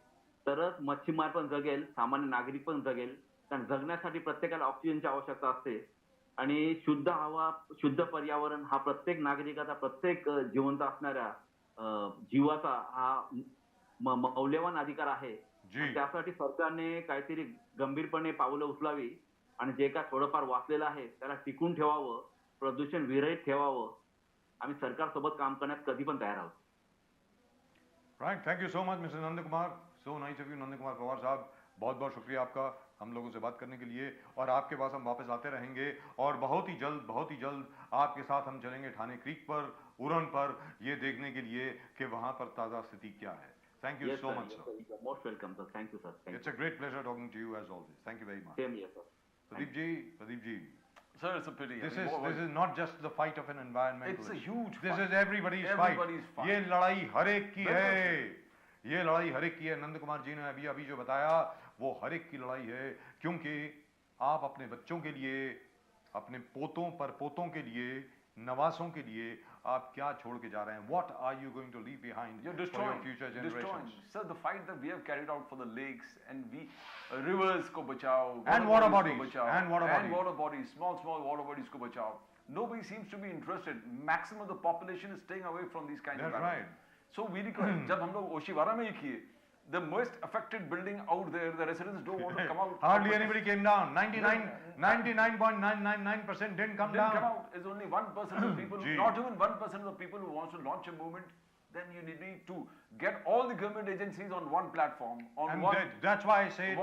[SPEAKER 3] तरच मच्छीमार पण जगेल, सामान्य नागरिक पण जगेल, कारण जगण्यासाठी प्रत्येकाला ऑक्सिजनची आवश्यकता असते, आणि शुद्ध हवा, शुद्ध पर्यावरण हा प्रत्येक नागरिकाचा, प्रत्येक जिवंत असणाऱ्या जीवाचा हा मौल्यवान अधिकार आहे। त्यासाठी सरकारने काहीतरी गंभीरपणे पावलं उचलावी आणि जे काय थोडंफार वाचलेलं आहे त्याला टिकून ठेवावं, प्रदूषण विरहित ठेवावं। आम्ही सरकारसोबत काम करण्यास कधी पण तयार आहोत।
[SPEAKER 1] Right, thank you so much mister Nandkumar, so nice of you Nandkumar Pawar साहब, बहुत बहुत शुक्रिया आपका हम लोगों से बात करने के लिए, और आपके पास हम वापस आते रहेंगे, और बहुत ही जल्द आपके साथ हम चलेंगे ठाणे क्रीक पर, उरण पर, ये देखने के लिए कि वहां पर ताज़ा स्थिति क्या है। Thank you so much, sir.
[SPEAKER 3] Most welcome, sir. Thank you, sir.
[SPEAKER 1] It's a great pleasure talking to you as always. Thank you very much.
[SPEAKER 3] Same here, sir.
[SPEAKER 1] Pradeep ji,
[SPEAKER 2] Sir, it's a pity.
[SPEAKER 1] this is not just the fight of an environmentalist.
[SPEAKER 2] It's a huge
[SPEAKER 1] This
[SPEAKER 2] fight.
[SPEAKER 1] is everybody's fight. ये लड़ाई हर एक की है. ये लड़ाई हर एक की है. नंद कुमार जी ने अभी जो बताया वो हर एक की लड़ाई है, क्योंकि आप अपने बच्चों के लिए, अपने पोतों पर पोतों के लिए, नवासों के लिए आप क्या छोड़ के जा रहे हैं? What are you going to leave behind for your future generations?
[SPEAKER 2] Sir, the fight that we have carried out for the lakes and we rivers ko bachao,
[SPEAKER 1] and water bodies,
[SPEAKER 2] and water bodies, small water bodies ko bachao. Nobody seems to be interested. Maximum of the population is staying away from these kinds of
[SPEAKER 1] That's right.
[SPEAKER 2] So we जब हम लोग ओशिवारा में ही किए, the most affected building out there, the residents don't want to come out.
[SPEAKER 1] Hardly anybody came down. 99.999% didn't come down.
[SPEAKER 2] It's only 1% of people, not even 1% of the people who wants to launch a movement. Then you need to get all the government agencies on one platform,
[SPEAKER 1] That's why I say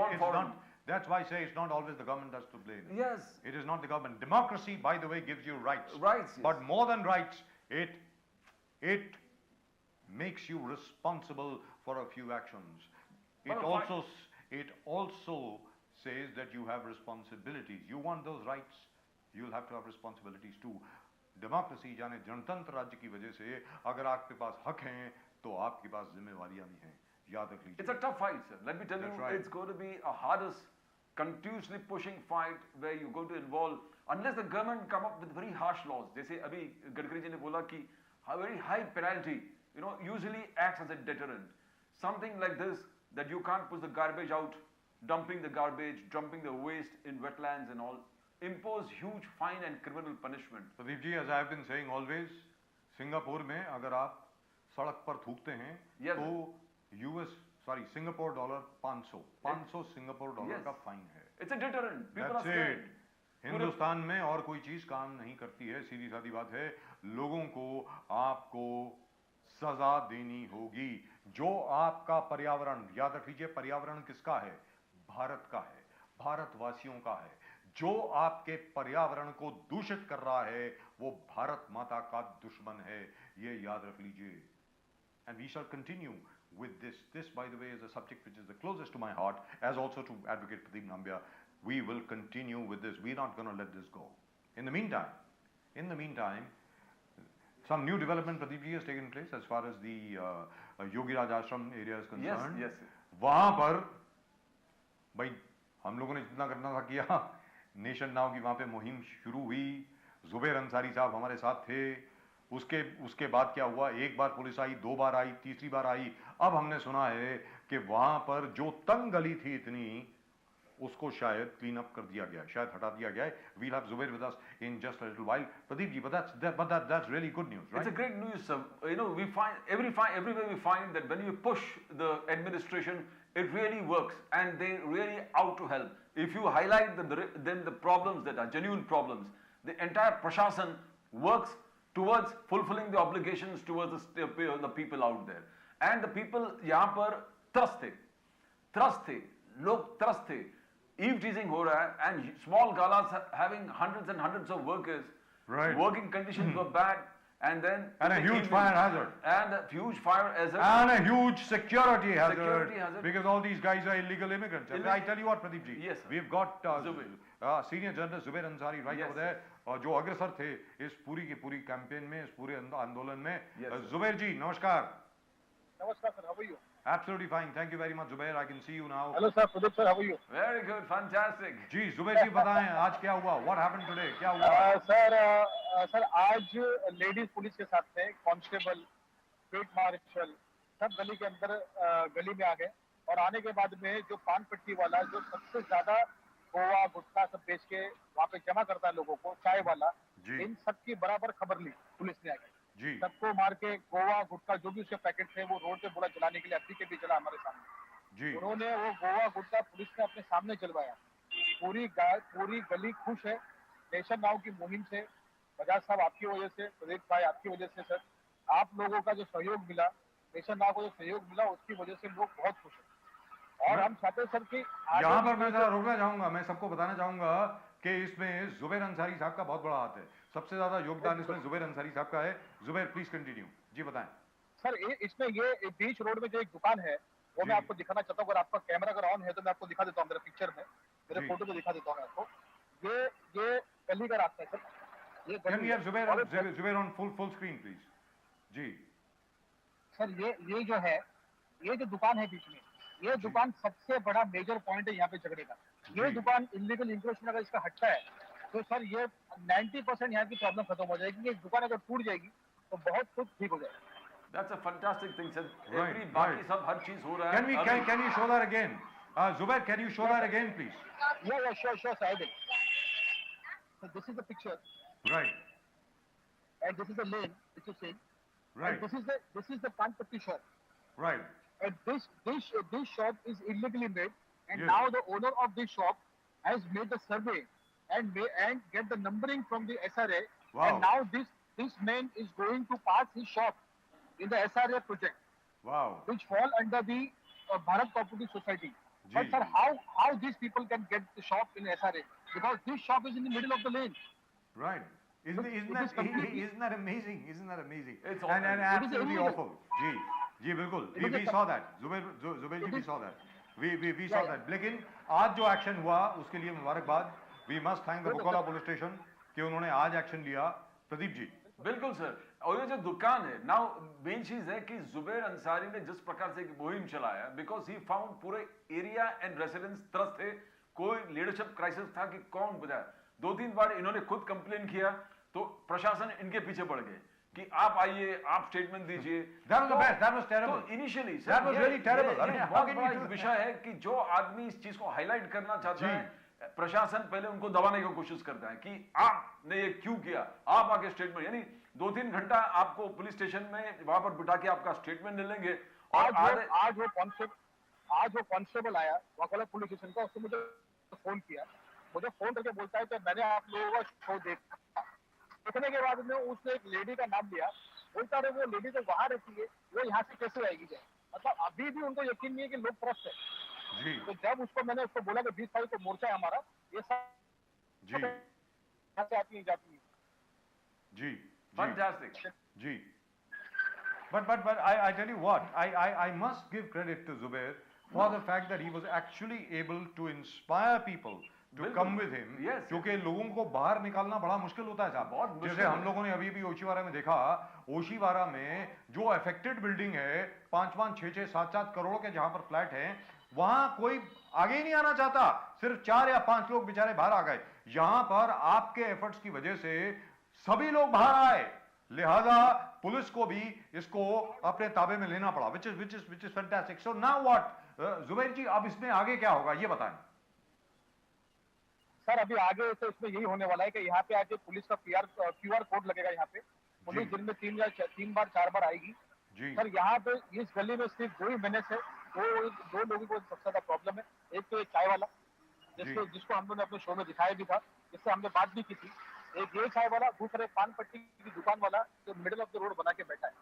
[SPEAKER 1] That's why I say it's not always the government that's to blame.
[SPEAKER 2] Yes.
[SPEAKER 1] It is not the government. Democracy, by the way, gives you rights.
[SPEAKER 2] Rights, yes.
[SPEAKER 1] But more than rights, it makes you responsible for a few actions. It also says that you have responsibilities. You want those rights, you'll have to have responsibilities too. Democracy, यानी जनतंत्र राज्य की वजह से अगर आपके पास हक हैं तो आपके पास जिम्मेवारियां भी हैं. याद रख लीजिए.
[SPEAKER 2] It's a tough fight, sir. Let me tell you,
[SPEAKER 1] right.
[SPEAKER 2] It's going to be a hardest, continuously pushing fight where you're going to involve, unless the government come up with very harsh laws. जैसे अभी गडकरी जी ने बोला कि a very high penalty, usually acts as a deterrent. Something like this, that you can't push the garbage out, dumping the garbage, dumping the waste in wetlands and all, impose huge fine and criminal punishment.
[SPEAKER 1] Pradeep ji, as I have been saying always, Singapore में अगर आप सड़क पर थूकते हैं तो सिंगापुर डॉलर 500 सिंगापुर डॉलर का फाइन है.
[SPEAKER 2] It's a deterrent. People are scared.
[SPEAKER 1] Hindustan में और कोई चीज काम नहीं करती है. सीधी सादी बात है, लोगों को आपको सजा देनी होगी. जो आपका पर्यावरण, याद रख लीजिए, पर्यावरण किसका है? भारत का है, भारतवासियों का है. जो आपके पर्यावरण को दूषित कर रहा है वो भारत माता का दुश्मन है. ये याद रख लीजिए. And we shall continue with this. This, by the way, is a subject which is the closest to my heart, as also to Advocate Pradeep Nambia. We will continue with this. We're not going to let this go. In the meantime, some new development, Pradeep ji, has taken place as far as the Yogi Raj Ashram area is concerned.
[SPEAKER 2] Yes.
[SPEAKER 1] वहाँ पर भाई हम लोगों ने जितना करना था किया. नेशन नाउ की वहाँ पे मुहिम शुरू हुई. जुबैर अंसारी साहब हमारे साथ थे. उसके बाद क्या हुआ? एक बार पुलिस आई, 2 बार आई, तीसरी बार आई. अब हमने सुना है कि वहां पर जो तंग गली थी इतनी, उसको शायद क्लीन अप कर दिया गया, शायद हटा दिया गया है. We'll have Zubair with us in just a little while. Pradeep ji, but that's really good news, right?
[SPEAKER 2] It's a great news, sir. We find everywhere we find that when you push the administration, it really works, and they really out to help. If you highlight then the problems that are genuine problems, the entire prashasan works towards fulfilling the obligations towards the people out there. And the people यहाँ पर त्रस्त थे, लोग त्रस्त थे. Eve teasing हो रहा है, and small galas having hundreds and hundreds of workers.
[SPEAKER 1] Right.
[SPEAKER 2] Working conditions were bad, and then
[SPEAKER 1] a huge fire hazard.
[SPEAKER 2] And a huge fire hazard.
[SPEAKER 1] And a huge security hazard. Because all these guys are illegal immigrants. I tell you what, Pradeep ji.
[SPEAKER 2] Yes, sir.
[SPEAKER 1] We've got senior journalist Zubair Ansari right over there. और जो अग्रसर थे इस पूरी की पूरी कैंपेन में, इस पूरे आंदोलन में. जुबैर जी, नमस्कार.
[SPEAKER 4] Namaskar, sir. How are you?
[SPEAKER 1] Absolutely fine. Thank you very much, Zubair. I can see you now.
[SPEAKER 4] Hello, sir. Pradeep, sir. How are you?
[SPEAKER 2] Very good. Fantastic.
[SPEAKER 1] जी, जुबैर जी बताएं आज क्या हुआ? What happened today? क्या हुआ?
[SPEAKER 4] सर आज लेडीज पुलिस के साथ थे, कांस्टेबल, फील्ड मार्शल, सब गली के अंदर गली में आ गए. और आने के बाद में जो पान पट्टी वाला जो सबसे ज्यादा गोवा गुटखा सब बेच के वहाँ पे जमा करता है लोगों को, चाय वाला, इन सब की बराबर खबर ली पुलिस ने आके. सबको मार के गोवा गुटखा जो भी उसके पैकेट थे वो रोड पे बोला जलाने के लिए. अभी के भी जला हमारे सामने. उन्होंने वो गोवा गुटखा पुलिस ने अपने सामने जलवाया. पूरी गली खुश है नेशन नाउ की मुहिम से. बजाज साहब आपकी वजह से, प्रदीप भाई आपकी वजह से, सर आप लोगों का जो सहयोग मिला, नेशन नाउ को जो सहयोग मिला, उसकी वजह से लोग बहुत खुश हैं. और हम चाहते सर कि
[SPEAKER 1] यहाँ पर मैं जरा रोकना चाहूंगा. मैं सबको बताना चाहूंगा कि इसमें जुबैर अंसारी साहब का बहुत बड़ा हाथ है. सबसे ज्यादा योगदान इसमें जुबैर अंसारी साहब का है. Zubair please continue. जी बताएं.
[SPEAKER 4] सर इसमें ये बीच रोड में जो एक दुकान है वो मैं आपको दिखाना चाहता हूँ. अगर आपका कैमरा अगर ऑन है तो मैं आपको दिखा देता हूँ मेरे पिक्चर में, मेरे फोटो में दिखा देता हूँ मैं आपको. ये गली का रास्ता है सर, ये
[SPEAKER 1] Can
[SPEAKER 4] गली
[SPEAKER 1] we have
[SPEAKER 4] और
[SPEAKER 1] Zubair on full screen, please? जी
[SPEAKER 4] सर ये जो है, ये जो दुकान है बीच में, ये दुकान सबसे बड़ा मेजर पॉइंट है यहाँ पे झगड़े का। ये
[SPEAKER 1] जी।
[SPEAKER 4] दुकान इलीगल इंक्रोचमेंट अगर इसका हटता है तो सर ये 90% यहाँ की प्रॉब्लम खत्म हो जाएगी। ये दुकान अगर टूट जाएगी तो बहुत कुछ ठीक हो जाएगा।
[SPEAKER 2] That's a fantastic thing, sir.
[SPEAKER 1] Right,
[SPEAKER 2] Every बाकी
[SPEAKER 1] right.
[SPEAKER 2] सब हर चीज हो रहा है।
[SPEAKER 1] Can you show that again? Zubair, can you show that again, please?
[SPEAKER 4] Yeah, sure, sir, I will. So this is the picture,
[SPEAKER 1] Right,
[SPEAKER 4] and this is the lane which you see,
[SPEAKER 1] right,
[SPEAKER 4] and this is the pan patti shop,
[SPEAKER 1] right.
[SPEAKER 4] and this shop is illegally made, and
[SPEAKER 1] Yes.
[SPEAKER 4] now the owner of this shop has made the survey and get the numbering from the SRA,
[SPEAKER 1] Wow.
[SPEAKER 4] and now this man is going to pass his shop in the SRA project,
[SPEAKER 1] Wow.
[SPEAKER 4] which fall under the Bharat Cooperative Society. But
[SPEAKER 1] Ji.
[SPEAKER 4] sir, how these people can get the shop in SRA? Because this shop is in the middle of the lane.
[SPEAKER 1] Right. Isn't that amazing? Isn't that amazing?
[SPEAKER 2] It's
[SPEAKER 1] and
[SPEAKER 2] awful.
[SPEAKER 1] absolutely
[SPEAKER 4] illegal.
[SPEAKER 1] awful. जी बिल्कुल.
[SPEAKER 4] It is
[SPEAKER 1] We
[SPEAKER 4] a-
[SPEAKER 1] saw that. Zubair ji, we saw that. We saw
[SPEAKER 4] Yeah.
[SPEAKER 1] that. लेकिन आज जो एक्शन हुआ उसके लिए मुबारकबाद. We must thank the Vakola police station कि उन्होंने आज एक्शन लिया. प्रदीप जी.
[SPEAKER 2] बिल्कुल सर। और ये जो दुकान है, नाउ मेन चीज है कि जुबैर अंसारी ने जिस प्रकार से एक मुहिम चलाया, बिकॉज ही फाउंड पूरे एरिया एंड रेसिडेंट्स त्रस्त थे, कोई लीडरशिप क्राइसिस था कि कौन बजाए। 2-3 बार इन्होंने खुद कंप्लेन किया तो प्रशासन इनके पीछे पड़ गए कि आप आइए, आप स्टेटमेंट दीजिए।
[SPEAKER 1] That was the best. That was terrible.
[SPEAKER 2] तो initially
[SPEAKER 1] That was really terrible. I mean, how
[SPEAKER 2] बहुत
[SPEAKER 1] can you
[SPEAKER 2] बड़ा
[SPEAKER 1] do
[SPEAKER 2] एक
[SPEAKER 1] that?
[SPEAKER 2] विषय है कि जो आदमी इस चीज को हाईलाइट करना चाहता
[SPEAKER 1] जी।
[SPEAKER 2] है, प्रशासन पहले उनको दबाने की कोशिश करता है कि आपने ये क्यों किया, आप आके स्टेटमेंट, यानी 2-3 घंटा आपको पुलिस स्टेशन में वहां पर बिठा के आपका स्टेटमेंट ले लेंगे। और
[SPEAKER 4] आज वो कांस्टेबल आया वाकोला पुलिस स्टेशन का, उसने मुझे फोन किया, मुझे फोन करके बोलता है कि मैंने आप लोगों का शो देखा। देखने के बाद में उसने एक लेडी का नाम लिया, बोलता है वो लेडी तो वहां रहती है, वो यहाँ से कैसे आएगी जाए। मतलब अभी भी उनको यकीन नहीं है कि लोग त्रस्त है।
[SPEAKER 1] जी
[SPEAKER 4] तो जब मैंने उसको बोला कि 20 तारीख को मोर्चा है हमारा, ये सब
[SPEAKER 1] जी
[SPEAKER 4] यहाँ से आती है जाती है।
[SPEAKER 1] जी
[SPEAKER 2] फैंटास्टिक।
[SPEAKER 1] जी. But I tell you what, I must give credit to Zubair for the fact that he was actually able to inspire people to
[SPEAKER 2] बिल्कुल.
[SPEAKER 1] come with him.
[SPEAKER 2] Yes.
[SPEAKER 1] क्योंकि लोगों को बाहर निकालना बड़ा मुश्किल होता है साहब.
[SPEAKER 2] बहुत मुश्किल
[SPEAKER 1] जैसे हम
[SPEAKER 2] है.
[SPEAKER 1] लोगों ने अभी भी ओशीवारा में देखा, ओशीवारा में जो अफेक्टेड बिल्डिंग है 5-5, 6-6, 7-7 करोड़ के जहां पर फ्लैट हैं, वहां कोई आगे ही नहीं आना चाहता, सिर्फ 4 या 5 लोग बेचारे बाहर आ गए। यहां पर आपके एफर्ट्स की वजह से सभी लोग बाहर आए, लिहाजा पुलिस को भी इसको अपने ताबे में लेना पड़ा, which is fantastic. So now what? Zubair जी, अब इसमें आगे क्या होगा ये बताएं।
[SPEAKER 4] सर अभी आगे तो इसमें यही होने वाला है कि यहाँ पे आके पुलिस का QR कोड लगेगा। यहाँ पे पुलिस दिन में 3 बार 4 बार आएगी।
[SPEAKER 1] जी
[SPEAKER 4] सर यहाँ पे इस गली में सिर्फ 2 ही मैनेज है, दो लोगों को सबसे ज्यादा प्रॉब्लम है। एक तो एक चाय वाला जिसको हम लोगों ने अपने शो में दिखाया भी था, जिससे हमने बात भी की थी। एक ये चाय वाला, दूसरे पान पट्टी की दुकान वाला जो मिडिल ऑफ द रोड बना के बैठा है।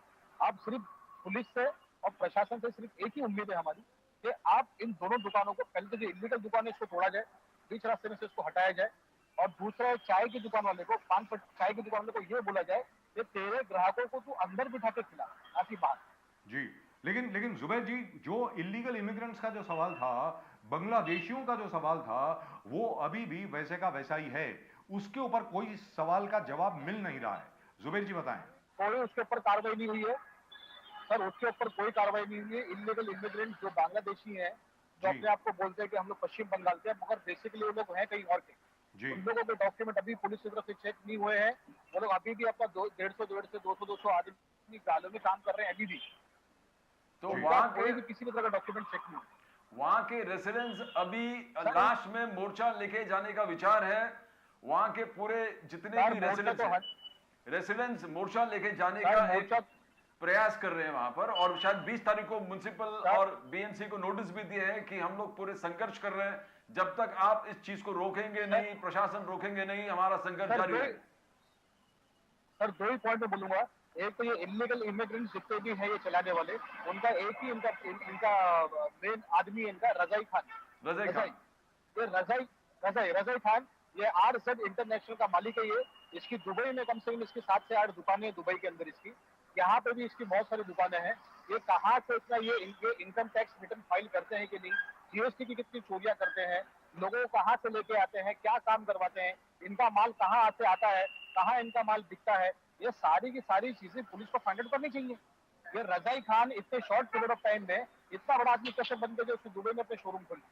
[SPEAKER 4] अब सिर्फ पुलिस से और प्रशासन से सिर्फ एक ही उम्मीद है हमारी कि आप इन दोनों दुकानों को, पहले तो जो इलीगल दुकान है इसको तोड़ा जाए, बीच रास्ते में से इसको हटाया जाए, और दूसरा चाय की दुकान वाले को, चाय की दुकान वाले को ये बोला जाए कि तेरे ग्राहकों को तू अंदर बिठा के खिला, ऐसी बात।
[SPEAKER 1] जी लेकिन जुबैर जी, जो इलीगल इमिग्रेंट्स का जो सवाल था, बांग्लादेशियों का जो सवाल था, वो अभी भी वैसे का वैसा ही है। उसके ऊपर कोई सवाल का जवाब मिल नहीं रहा है। जुबैर जी बताएं।
[SPEAKER 4] कोई उसके ऊपर कार्रवाई नहीं हुई है सर, उसके ऊपर कोई कार्रवाई नहीं हुई है। इलीगल इमिग्रेंट जो बांग्लादेशी हैं, जो अपने आप को बोलते हैं कि हम लोग पश्चिम बंगाल के, मगर बेसिकली वो लोग हैं कहीं और के।
[SPEAKER 1] जी
[SPEAKER 4] उन लोगों के डॉक्यूमेंट अभी पुलिस की तरफ से चेक नहीं हुए हैं। वो लोग अभी भी अपना 150 200 आदमी गालों में काम कर रहे हैं अभी भी।
[SPEAKER 2] तो
[SPEAKER 4] उनका
[SPEAKER 2] वहां
[SPEAKER 4] कोई
[SPEAKER 2] के
[SPEAKER 4] भी किसी भी तरह का डॉक्यूमेंट चेक नहीं हुआ।
[SPEAKER 2] वहां के रेसिडेंट्स अभी लास्ट में मोर्चा लेके जाने का विचार है। वहां के पूरे जितने भी रेसिडेंट्स मोर्चा लेके जाने का एक प्रयास कर रहे हैं वहां पर, और शायद 20 तारीख को म्युनिसिपल और बीएमसी को नोटिस भी दिए हैं कि हम लोग पूरे संघर्ष कर रहे हैं, जब तक आप इस चीज को रोकेंगे नहीं, प्रशासन रोकेंगे नहीं, हमारा संघर्ष जारी रहेगा।
[SPEAKER 4] सर 2 ही पॉइंट में बोलूंगा। एक तो ये इलीगल इमिग्रेंट्स जितने भी हैं ये चलाने वाले, उनका एक ही इनका मेन आदमी है, इनका रजाई खान। ये रजाई खान ये RZ इंटरनेशनल का मालिक है। ये इसकी दुबई में कम से कम इसकी 7 से 8 दुकानें दुबई के अंदर इसकी, यहाँ पे भी इसकी बहुत सारी दुकानें हैं। ये कहाँ से इतना ये इनकम टैक्स रिटर्न फाइल करते हैं कि नहीं, GST की कितनी चोरियां करते हैं, लोगों को कहाँ से लेके आते हैं, क्या काम करवाते हैं, इनका माल कहाँ से आता है, कहाँ इनका माल बिकता है, ये सारी की सारी चीजें पुलिस को फाइंड आउट करनी चाहिए। ये रजाई खान इतने शॉर्ट पीरियड ऑफ टाइम में इतना बड़ा आदमी कैसे बन गया जो उसने दुबई में अपने शोरूम खोली?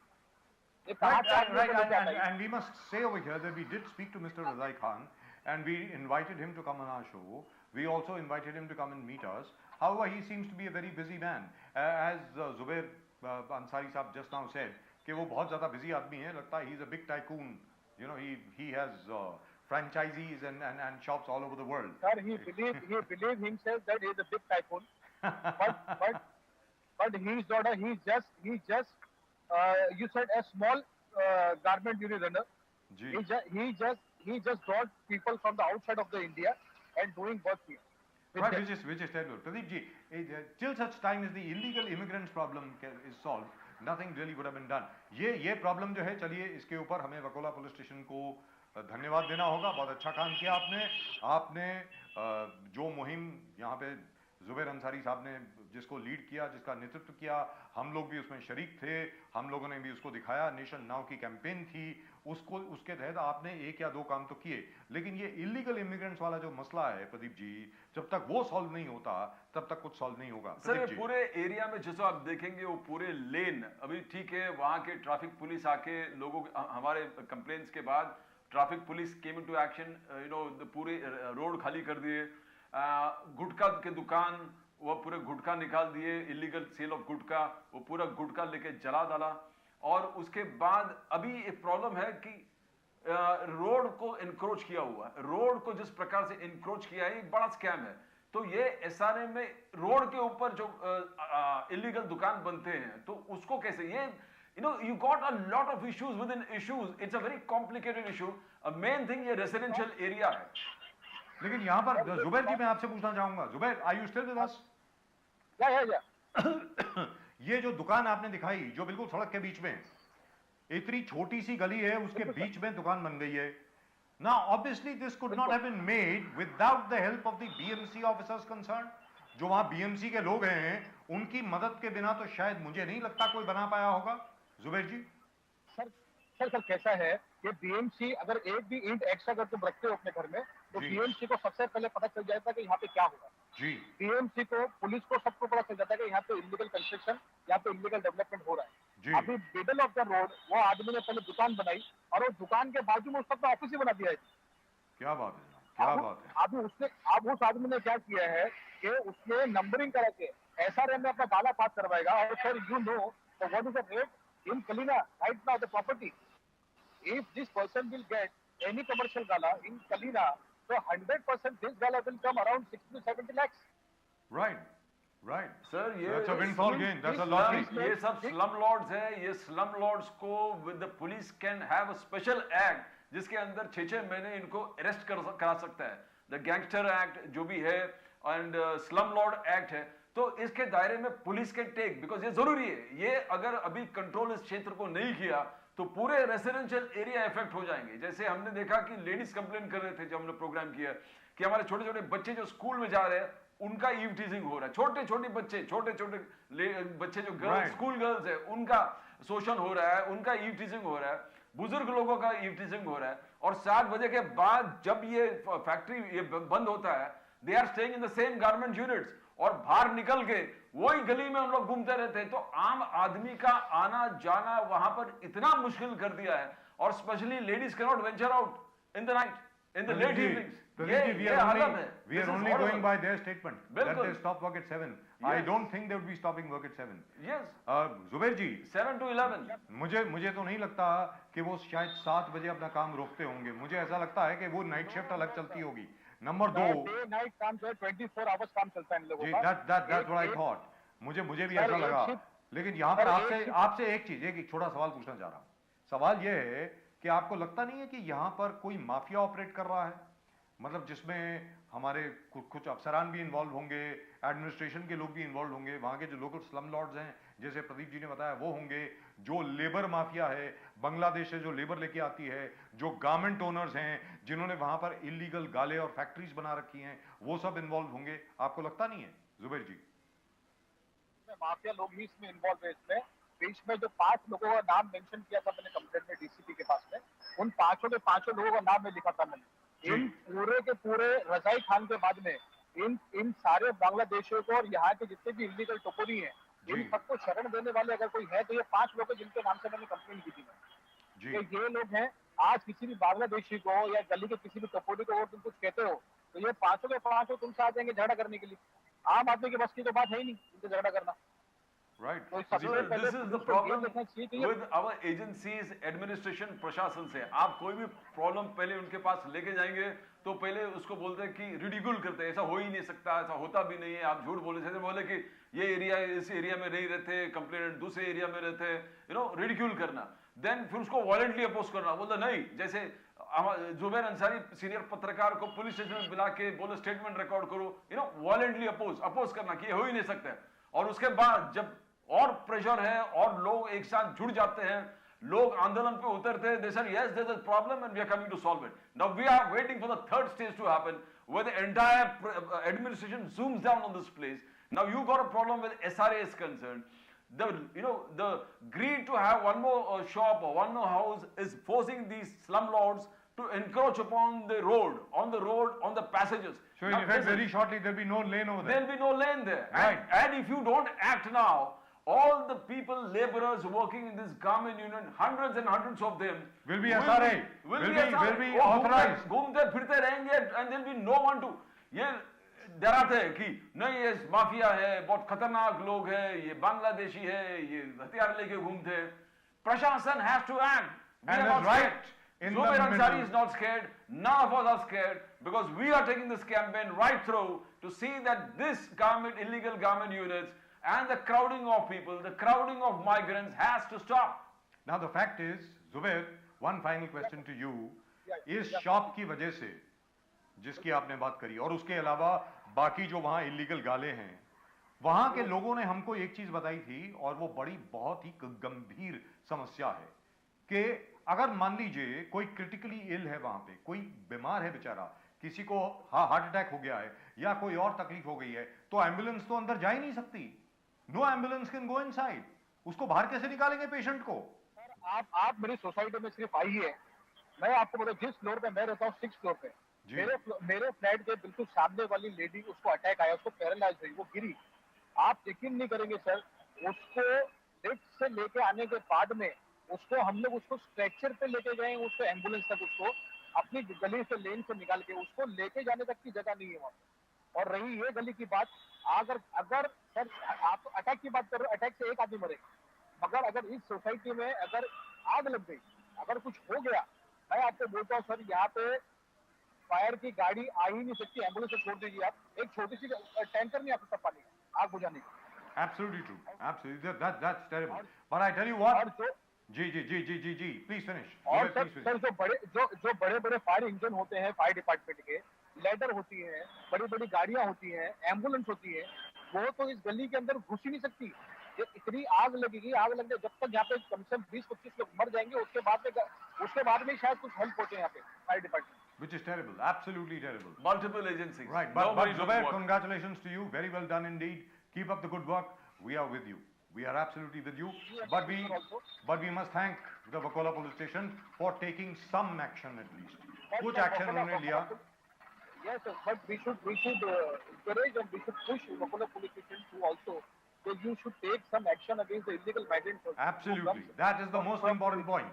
[SPEAKER 4] ये कहाँ से आदमी को लेके आता है?
[SPEAKER 1] And we must say over here that we did speak to Mr. Razai Khan and we invited him to come on our show. We also invited him to come and meet us. However, he seems to be a very busy man. As Zubair Ansari Saab just now said, कि वो बहुत ज़्यादा busy आदमी है, लगता है he's a big tycoon. You know, he has franchisees and shops all over the world.
[SPEAKER 4] Sir, he believe himself that he is a big tycoon, but he's not. He's just you said a small garment unit runner. He just brought people from the outside of the India and doing work here.
[SPEAKER 1] Right, which is terrible. Pradeep ji, till such time as the illegal immigrants problem is solved, nothing really would have been done. ये problem जो है, चलिए इसके ऊपर हमें वकोला पुलिस स्टेशन को धन्यवाद देना होगा। बहुत अच्छा काम किया आपने जो मुहिम यहाँ पे जुबैर अंसारी साहब ने जिसको लीड किया, जिसका नेतृत्व किया, हम लोग भी उसमें शरीक थे, हम लोगों ने भी उसको दिखाया। नेशन नाउ की कैंपेन थी, उसके तहत आपने एक या दो काम तो किए, लेकिन ये इलीगल इमिग्रेंट्स वाला जो मसला है प्रदीप जी, जब तक वो सॉल्व नहीं होता तब तक कुछ सॉल्व नहीं होगा।
[SPEAKER 2] सर, ये पूरे एरिया में जैसे आप देखेंगे वो पूरे लेन, अभी ठीक है वहां के ट्रैफिक पुलिस आके लोगों हमारे कंप्लेंट्स के बाद traffic police came into action, पूरे रोड खाली कर दिए, गुटखा के दुकान वो पूरे गुटखा निकाल दिए, इलीगल सेल ऑफ गुटखा, वो पूरा गुटखा लेके जला डाला। और उसके बाद अभी एक प्रॉब्लम है कि रोड को इनक्रोच किया हुआ है, रोड को जिस प्रकार से इनक्रोच किया है एक बड़ा स्कैम है। तो ये एसआरएम में रोड के ऊपर जो इलीगल दुकान बनते हैं तो उसको कैसे, ये you got a lot of issues within issues, it's a very complicated issue। a main thing ये रेसिडेंशियल एरिया है।
[SPEAKER 1] लेकिन यहाँ पर जुबैर जी मैं आपसे पूछना चाहूंगा, Zubair are you still with us? ये जो दुकान आपने दिखाई जो बिल्कुल सड़क के बीच में, इतनी छोटी सी गली है उसके बीच में दुकान बन गई है। Now obviously this could not have been made without the help of the BMC officers concerned। जो वहां BMC के लोग हैं उनकी मदद के बिना तो शायद मुझे नहीं लगता कोई बना पाया होगा। जुबैर जी
[SPEAKER 4] सर कैसा है कि BMC अगर एक भी ईंट एक्स्ट्रा अगर तुम रखते हो अपने घर में तो BMC को सबसे पहले पता चल जाता है कि यहाँ पे क्या होगा जी। BMC को, पुलिस को, सबको पता चल जाता है कि यहाँ पे इलीगल कंस्ट्रक्शन, यहाँ पे इलीगल डेवलपमेंट हो रहा है। अभी मिडल ऑफ द रोड वो आदमी ने पहले दुकान बनाई और वो दुकान के बाजू में उसका अपना ऑफिस ही बना दिया है।
[SPEAKER 1] क्या बात है, क्या बात है।
[SPEAKER 4] अब उस आदमी ने क्या किया है कि उसने नंबरिंग करा के SRM में अपना गाला पास करवाएगा। और sir you know what is the rate in Kalina right now the property. If this person will get any commercial gala in Kalina, so 100% this gala will come around 60 to 70 lakhs.
[SPEAKER 1] Right.
[SPEAKER 2] Sir,
[SPEAKER 1] that's a windfall gain. That's a lottery.
[SPEAKER 2] ये सब slum lords है, ये slum lords को with the police can have a special act जिसके अंदर 6 महीने इनको arrest करा सकता है। The Gangster Act जो भी है and Slum Lord Act है, तो इसके दायरे में पुलिस के टेक, बिकॉज ये जरूरी है। ये अगर अभी कंट्रोल इस क्षेत्र को नहीं किया तो पूरे रेसिडेंशियल एरिया इफेक्ट हो जाएंगे। जैसे हमने देखा कि लेडीज कंप्लेन कर रहे थे जब हमने प्रोग्राम किया कि हमारे छोटे छोटे बच्चे जो स्कूल में जा रहे हैं उनका ईव टीजिंग हो रहा है। छोटे बच्चे जो गर्ल्स स्कूल गर्ल्स है उनका शोषण हो रहा है, उनका ईव टीजिंग हो रहा है, बुजुर्ग लोगों का ईव टीजिंग हो रहा है। और 7 बजे के बाद जब ये फैक्ट्री ये बंद होता है, they are staying in the same garment units और बाहर निकल के वही गली में हम लोग घूमते रहते हैं। तो आम आदमी का आना जाना वहां पर इतना मुश्किल कर दिया है। और specially ladies can not venture out in the night, in the late evenings.
[SPEAKER 1] We are only going by their statement that they stop work at 7. Yes. I don't think they would be stopping work at 7.
[SPEAKER 2] Yes.
[SPEAKER 1] Zubair ji
[SPEAKER 2] 7 to 11.
[SPEAKER 1] मुझे तो नहीं लगता कि वो शायद 7 बजे अपना काम रोकते होंगे। मुझे ऐसा लगता है कि वो नाइट शिफ्ट अलग चलती होगी। नंबर 2,
[SPEAKER 4] डे नाइट काम जो है 24 आवर्स काम चलता है इन लोगों का।
[SPEAKER 1] That's what I thought। मुझे भी ऐसा लगा। लेकिन यहाँ पर आपसे एक छोटा सवाल पूछना चाह रहा हूँ। सवाल ये है कि आपको लगता नहीं है कि यहाँ पर कोई माफिया ऑपरेट कर रहा है? मतलब जिसमें हमारे कुछ अफसरान भी इन्वॉल्व होंगे, एडमिनिस्ट्रेशन के लोग भी इन्वॉल्व होंगे, वहाँ के जो लोकल स्लम लॉर्ड्स हैं जैसे प्रदीप जी ने बताया वो होंगे, जो लेबर माफिया है बांग्लादेश से जो लेबर लेके आती है, जो गारमेंट ओनर्स हैं जिन्होंने वहाँ पर इलीगल गाले और फैक्ट्रीज बना रखी हैं, वो सब इन्वॉल्व होंगे। आपको लगता नहीं है जुबैर जी?
[SPEAKER 4] माफिया लोग ही इसमें इन्वॉल्व है इसमें। बीच में जो 5 लोगों का नाम मेंशन किया था मैंने कंप्लेंट में डीसीपी के पास में, उन पांचों के पांचों लोगों का नाम मैं लिखा था मैंने। इन पूरे के पूरे रजाई खान के बाद में इन सारे बांग्लादेशियों को और यहाँ के जितने भी इलीगल टोकोरी हैं, इन सबको शरण देने वाले अगर कोई है तो ये 5 लोग हैं जिनके नाम से मैंने कंप्लेंट की थी मैं। तो ये लोग हैं, आज किसी भी बांग्लादेशी को या गली के किसी भी टपोरी को अगर तुम कुछ कहते हो तो ये पांचों के पांचों तुमसे आ जाएंगे झगड़ा करने के लिए। आम आदमी के बस की तो बात है ही नहीं इनसे झगड़ा करना।
[SPEAKER 2] Right. This is the problem with our agencies, administration, प्रशासन से। आप कोई भी प्रॉब्लम पहले उनके पास लेके जाएंगे तो पहले उसको बोलते हैं कि रिडिक्यूल करते हैं, ऐसा हो ही नहीं सकता, ऐसा होता भी नहीं है, आप झूठ बोले। जैसे बोले कि ये एरिया इस एरिया में नहीं रहते, कंप्लेनेंट दूसरे एरिया में रहते हैं, रिडिक्यूल करना। देन फिर उसको वायलेंटली अपोज करना, बोलता नहीं। जैसे जुबैर अंसारी सीनियर पत्रकार को पुलिस स्टेशन में बुला के बोले स्टेटमेंट रिकॉर्ड करो, वायलेंटली अपोज करना कि ये हो ही नहीं सकता है। और उसके बाद जब और प्रेशर है और लोग एक साथ जुड़ जाते हैं, लोग आंदोलन पे उतरते हैं, they said yes there is a problem and we are coming to solve it. Now we are waiting for the third stage to happen where the entire administration zooms down on this place. Now you got a problem with SRA is concerned. The greed to have one more shop or one more house is forcing these slumlords to encroach upon the road, on the passages.
[SPEAKER 1] So in effect, very shortly there will be no lane over there.
[SPEAKER 2] There will be no lane there.
[SPEAKER 1] Right.
[SPEAKER 2] And if you don't act now, all the people, laborers working in this garment union, hundreds and hundreds of them
[SPEAKER 1] will be SRA, will be authorized.
[SPEAKER 2] घूमते फिरते रहेंगे and there will be no one to, ये डराते हैं कि नहीं ये माफिया है, बहुत खतरनाक लोग हैं, ये बांग्लादेशी है, ये हथियार लेके घूमते हैं। प्रशासन has to act. We
[SPEAKER 1] And
[SPEAKER 2] are not
[SPEAKER 1] right
[SPEAKER 2] scared.
[SPEAKER 1] in
[SPEAKER 2] Zubair
[SPEAKER 1] the
[SPEAKER 2] Ansari
[SPEAKER 1] middle.
[SPEAKER 2] is not scared. None of us are scared because we are taking this campaign right through to see that this illegal garment units and the crowding of people, the crowding of migrants has to stop.
[SPEAKER 1] Now the fact is, Zubair, one final question to you. इस शॉप की वजह से जिसकी आपने बात करी और उसके अलावा बाकी जो वहां इलीगल गाले हैं, वहां के लोगों ने हमको एक चीज बताई थी और वो बड़ी बहुत ही गंभीर समस्या है कि अगर मान लीजिए कोई क्रिटिकली इल है, वहां पे कोई बीमार है बेचारा, किसी को हार्ट अटैक हो गया है या कोई और तकलीफ हो गई है, तो एम्बुलेंस तो अंदर जा ही नहीं सकती। No ambulance can go inside. उसको बाहर कैसे निकालेंगे पेशेंट को?
[SPEAKER 4] सर आप मेरी सोसाइटी में सिर्फ आइए, मैं आपको बता, जिस फ्लोर पे मैं रहता हूँ 6th फ्लोर पे, मेरे फ्लैट के बिल्कुल सामने वाली लेडी, उसको अटैक आया, उसको पैरालाइज हुई, वो गिरी। आप यकीन नहीं करेंगे सर, उसको लिफ्ट से लेके आने के बाद में उसको हम लोग उसको स्ट्रेचर पे लेके गए, उसको एम्बुलेंस तक, उसको अपनी गली से लेन से निकाल के उसको लेके जाने तक की जगह नहीं है वहाँ। और रही ये गली की बात, अगर सर आप अटैक की बात कर रहे हो, अटैक से एक आदमी मरेगा, मगर अगर इस सोसाइटी में अगर आग लग गई, अगर कुछ हो गया, मैं आपको बोलता हूँ सर, यहाँ पे फायर की गाड़ी आ ही नहीं सकती, एम्बुलेंस से छोड़ दीजिए आप, एक छोटी सी टैंकर नहीं आ सकता पानी का आग बुझाने का।
[SPEAKER 1] Absolutely true. Absolutely. That's terrible. But I tell you what. जी, please finish.
[SPEAKER 4] और सर जो बड़े बड़े फायर इंजन होते हैं फायर डिपार्टमेंट के, लेडर होती है, बड़ी बड़ी गाड़ियां होती हैं, एम्बुलेंस होती है, वो तो इस गली के अंदर घुस ही नहीं सकती। ये इतनी आग लगेगी, आग लगने जब तक यहाँ पे कम से कम 20-25 लोग मर जाएंगे, उसके बाद में शायद कुछ हेल्प पहुंचे यहाँ पे fire department.
[SPEAKER 1] Which is terrible, absolutely terrible.
[SPEAKER 2] Multiple agencies.
[SPEAKER 1] Right, but Zubair, congratulations to you. Very well done indeed. Keep up the good work. We are with you. We are absolutely with you. But we must thank the Vakola police station for taking some action at least. कुछ action उन्होंने लिया.
[SPEAKER 4] Yes, sir, but we should encourage and we should push Vakola police station to also, that you should take some action against the illegal migrants.
[SPEAKER 1] Absolutely, that is the most important point.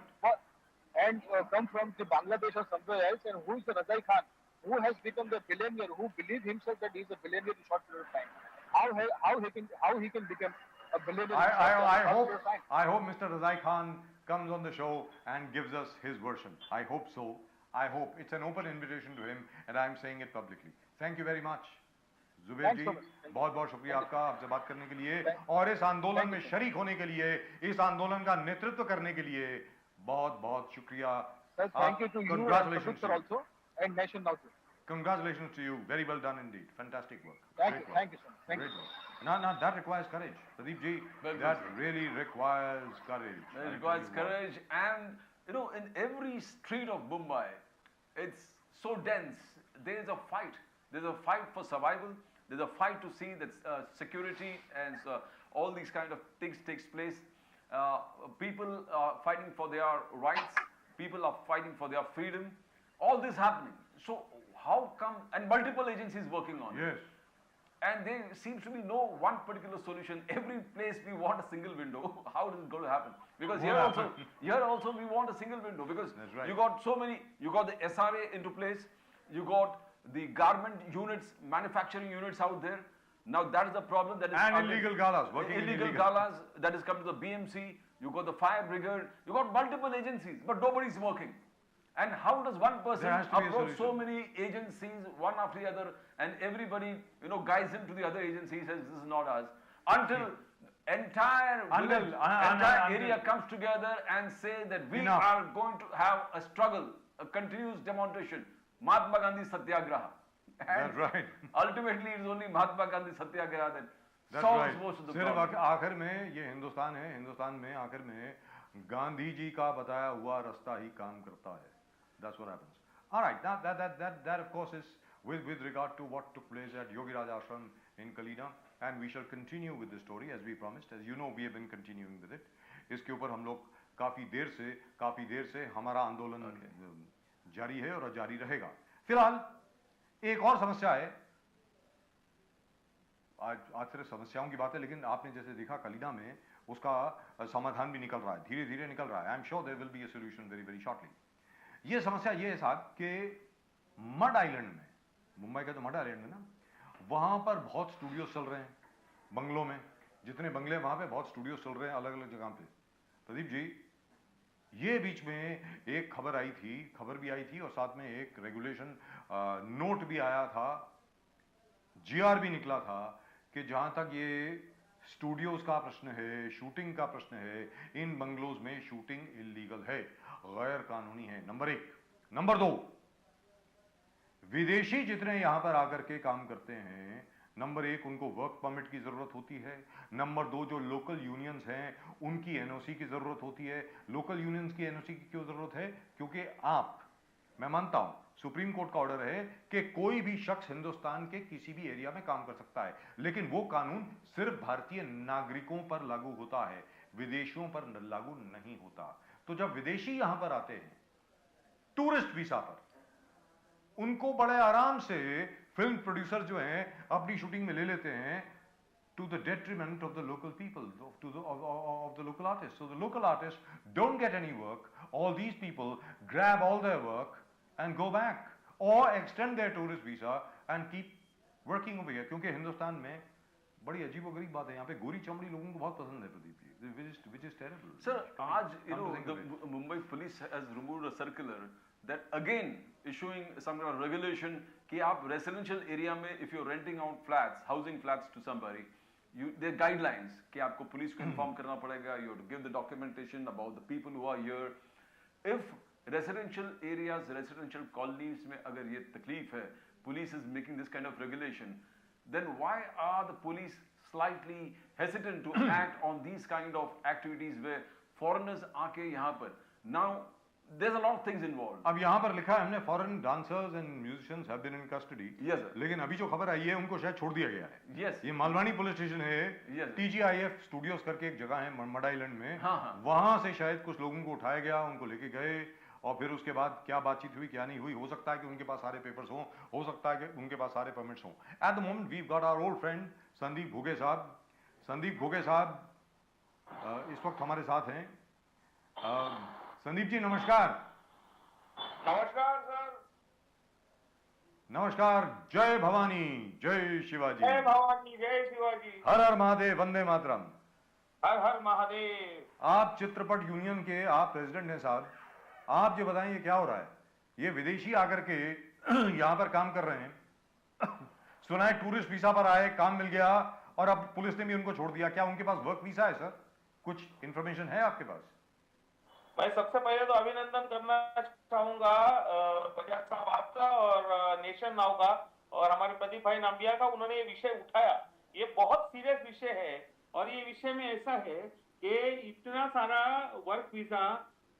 [SPEAKER 4] And come from the Bangladesh or somewhere else, and who is the Razai Khan, who has become the billionaire, who believes himself that he is a billionaire in short period of time. How he can become a billionaire?
[SPEAKER 1] I hope Mr. Razai Khan comes on the show and gives us his version. I hope so. I hope it's an open invitation to him, and I'm saying it publicly. Thank you very much. Zuber जी, बहुत बहुत शुक्रिया आपका आपसे बात करने के लिए और इस आंदोलन में शरीक होने के लिए, इस आंदोलन का नेतृत्व करने के लिए बहुत बहुत शुक्रिया।
[SPEAKER 4] Sir, thank you to you and also and nation now too.
[SPEAKER 1] Congratulations to you. Very well done indeed. Fantastic work.
[SPEAKER 4] Thank you, sir. Thank you.
[SPEAKER 1] Now that requires courage, Pradeep ji. That really requires courage.
[SPEAKER 2] It requires courage, and in every street of Mumbai, it's so dense. There is a fight. There's a fight for survival. There's a fight to see that security and all these kind of things takes place. people are fighting for their rights, people are fighting for their freedom, all this happening. So how come, and multiple agencies working on it.
[SPEAKER 1] Yes.
[SPEAKER 2] And there seems to be no one particular solution. Every place we want a single window. How is it going to happen? Because here also we want a single window, because
[SPEAKER 1] right.
[SPEAKER 2] you got so many, you got the SRA into place, you got the garment units, manufacturing units out there. Now that is the problem. That is
[SPEAKER 1] and illegal galas, working
[SPEAKER 2] illegal galas that is come to the BMC. You got the fire brigade. You got multiple agencies, but nobody's working. And how does one person approach so many agencies, one after the other, and everybody, you know, guides him to the other agency, says this is not us, until entire area comes together and say that we are going to have a struggle, a continuous demonstration, Mahatma Gandhi Satyagraha.
[SPEAKER 1] That's right.
[SPEAKER 2] Ultimately, it is only Mahatma Gandhi Satyagraha that solves most of the
[SPEAKER 1] सिर्फ
[SPEAKER 2] problem.
[SPEAKER 1] आखिर में ये हिंदुस्तान है, हिंदुस्तान में आखिर में गांधी जी का बताया हुआ रास्ता ही काम करता है. That's what happens. All right, that of course is with regard to what took place at Yogi Raj Ashram in Kalina, and we shall continue with the story as we promised. As you know, we have been continuing with it. इसके ऊपर हम लोग काफी देर से हमारा आंदोलन जारी है और जारी रहेगा. फिलहाल एक और समस्या है. आज सिर्फ समस्याओं की बात है, लेकिन आपने जैसे देखा कलीना में उसका समाधान भी निकल रहा है, धीरे-धीरे निकल रहा है. I am sure there will be a solution very very shortly. ये समस्या ये है साहब कि मड आइलैंड में, मुंबई का तो मड आइलैंड में ना, वहां पर बहुत स्टूडियोज चल रहे हैं, बंगलों में जितने बंगले वहां पे बहुत स्टूडियोज चल रहे हैं अलग अलग जगह पे. प्रदीप जी, ये बीच में एक खबर भी आई थी और साथ में एक रेगुलेशन नोट भी आया था, जीआर भी निकला था कि जहां तक ये स्टूडियोज का प्रश्न है, शूटिंग का प्रश्न है, इन बंगलोज में शूटिंग इलीगल है, गैर कानूनी है. नंबर 1. नंबर 2, विदेशी जितने यहां पर आकर के काम करते हैं, नंबर 1 उनको वर्क परमिट की जरूरत होती है. नंबर 2 जो लोकल यूनियंस हैं उनकी एनओसी की जरूरत होती है. लोकल यूनियंस की एनओसी की क्यों जरूरत है? क्योंकि मैं मानता हूं सुप्रीम कोर्ट का ऑर्डर है कि कोई भी शख्स हिंदुस्तान के किसी भी एरिया में काम कर सकता है, लेकिन वो कानून सिर्फ भारतीय नागरिकों पर लागू होता है, विदेशियों पर लागू नहीं होता. तो जब विदेशी यहां पर आते हैं टूरिस्ट वीजा पर, उनको बड़े आराम से फिल्म प्रोड्यूसर जो हैं अपनी शूटिंग में ले लेते हैं, to the detriment of the local people, of the local artists. So the local artists don't get any work. All these people grab all their work and go back, or extend their tourist visa and keep working over here. क्योंकि हिंदुस्तान में बड़ी अजीबोगरीब बात है, यहाँ पे गोरी चमड़ी लोगों को बहुत पसंद है Pradeep ji, which is terrible.
[SPEAKER 2] Sir, आज the Mumbai police has removed a circular that again issuing some kind of regulation कि आप residential area में if you're renting out flats, housing flats to somebody, there are guidelines कि आपको पुलिस को inform करना पड़ेगा, you have to give the documentation about the people who are here. If residential areas, residential colonies में अगर ये तकलीफ है, police is making this kind of regulation, then why are the police slightly hesitant to act on these kind of activities where foreigners आके यहाँ पर? Now there's a lot of things involved.
[SPEAKER 1] अब यहाँ पर लिखा है हमने foreign dancers and musicians have been in custody.
[SPEAKER 2] Yes sir.
[SPEAKER 1] लेकिन अभी जो खबर आई है उनको शायद छोड़ दिया गया है.
[SPEAKER 2] Yes.
[SPEAKER 1] ये मालवानी पुलिस स्टेशन है.
[SPEAKER 2] Yes.
[SPEAKER 1] TGIF स्टूडियोज करके एक जगह है मड आइलैंड में.
[SPEAKER 2] हाँ.
[SPEAKER 1] वहां से शायद कुछ लोगों को उठाया गया, उनको लेके गए और फिर उसके बाद क्या बातचीत हुई क्या नहीं हुई, हो सकता है कि उनके पास सारे पेपर्स हों, हो सकता है कि उनके पास सारे परमिट्स हों. At the moment we got our old friend Sandeep Ghoge sahab. Sandeep Ghoge साहब इस वक्त हमारे साथ हैं. संदीप जी नमस्कार.
[SPEAKER 5] नमस्कार सर.
[SPEAKER 1] नमस्कार. जय भवानी, जय शिवाजी.
[SPEAKER 5] जय भवानी, जय शिवाजी.
[SPEAKER 1] हर हर महादेव, वंदे मातरम.
[SPEAKER 5] हर हर महादेव.
[SPEAKER 1] आप चित्रपट यूनियन के आप प्रेसिडेंट हैं साहब. आप जो बताएं ये क्या हो रहा है? ये विदेशी आकर के यहाँ पर काम कर रहे हैं, सुना है टूरिस्ट वीजा पर आए, काम मिल गया और अब पुलिस ने भी उनको छोड़ दिया. क्या उनके पास वर्क वीजा है सर? कुछ इंफॉर्मेशन है आपके पास?
[SPEAKER 5] मैं सबसे पहले तो अभिनंदन करना चाहूंगा बजाज साहब आपका और नेशन नाउ का और हमारे प्रदीप भाई नाम्बिया का. उन्होंने ये विषय उठाया. ये बहुत सीरियस विषय है और ये विषय में ऐसा है कि इतना सारा वर्क वीजा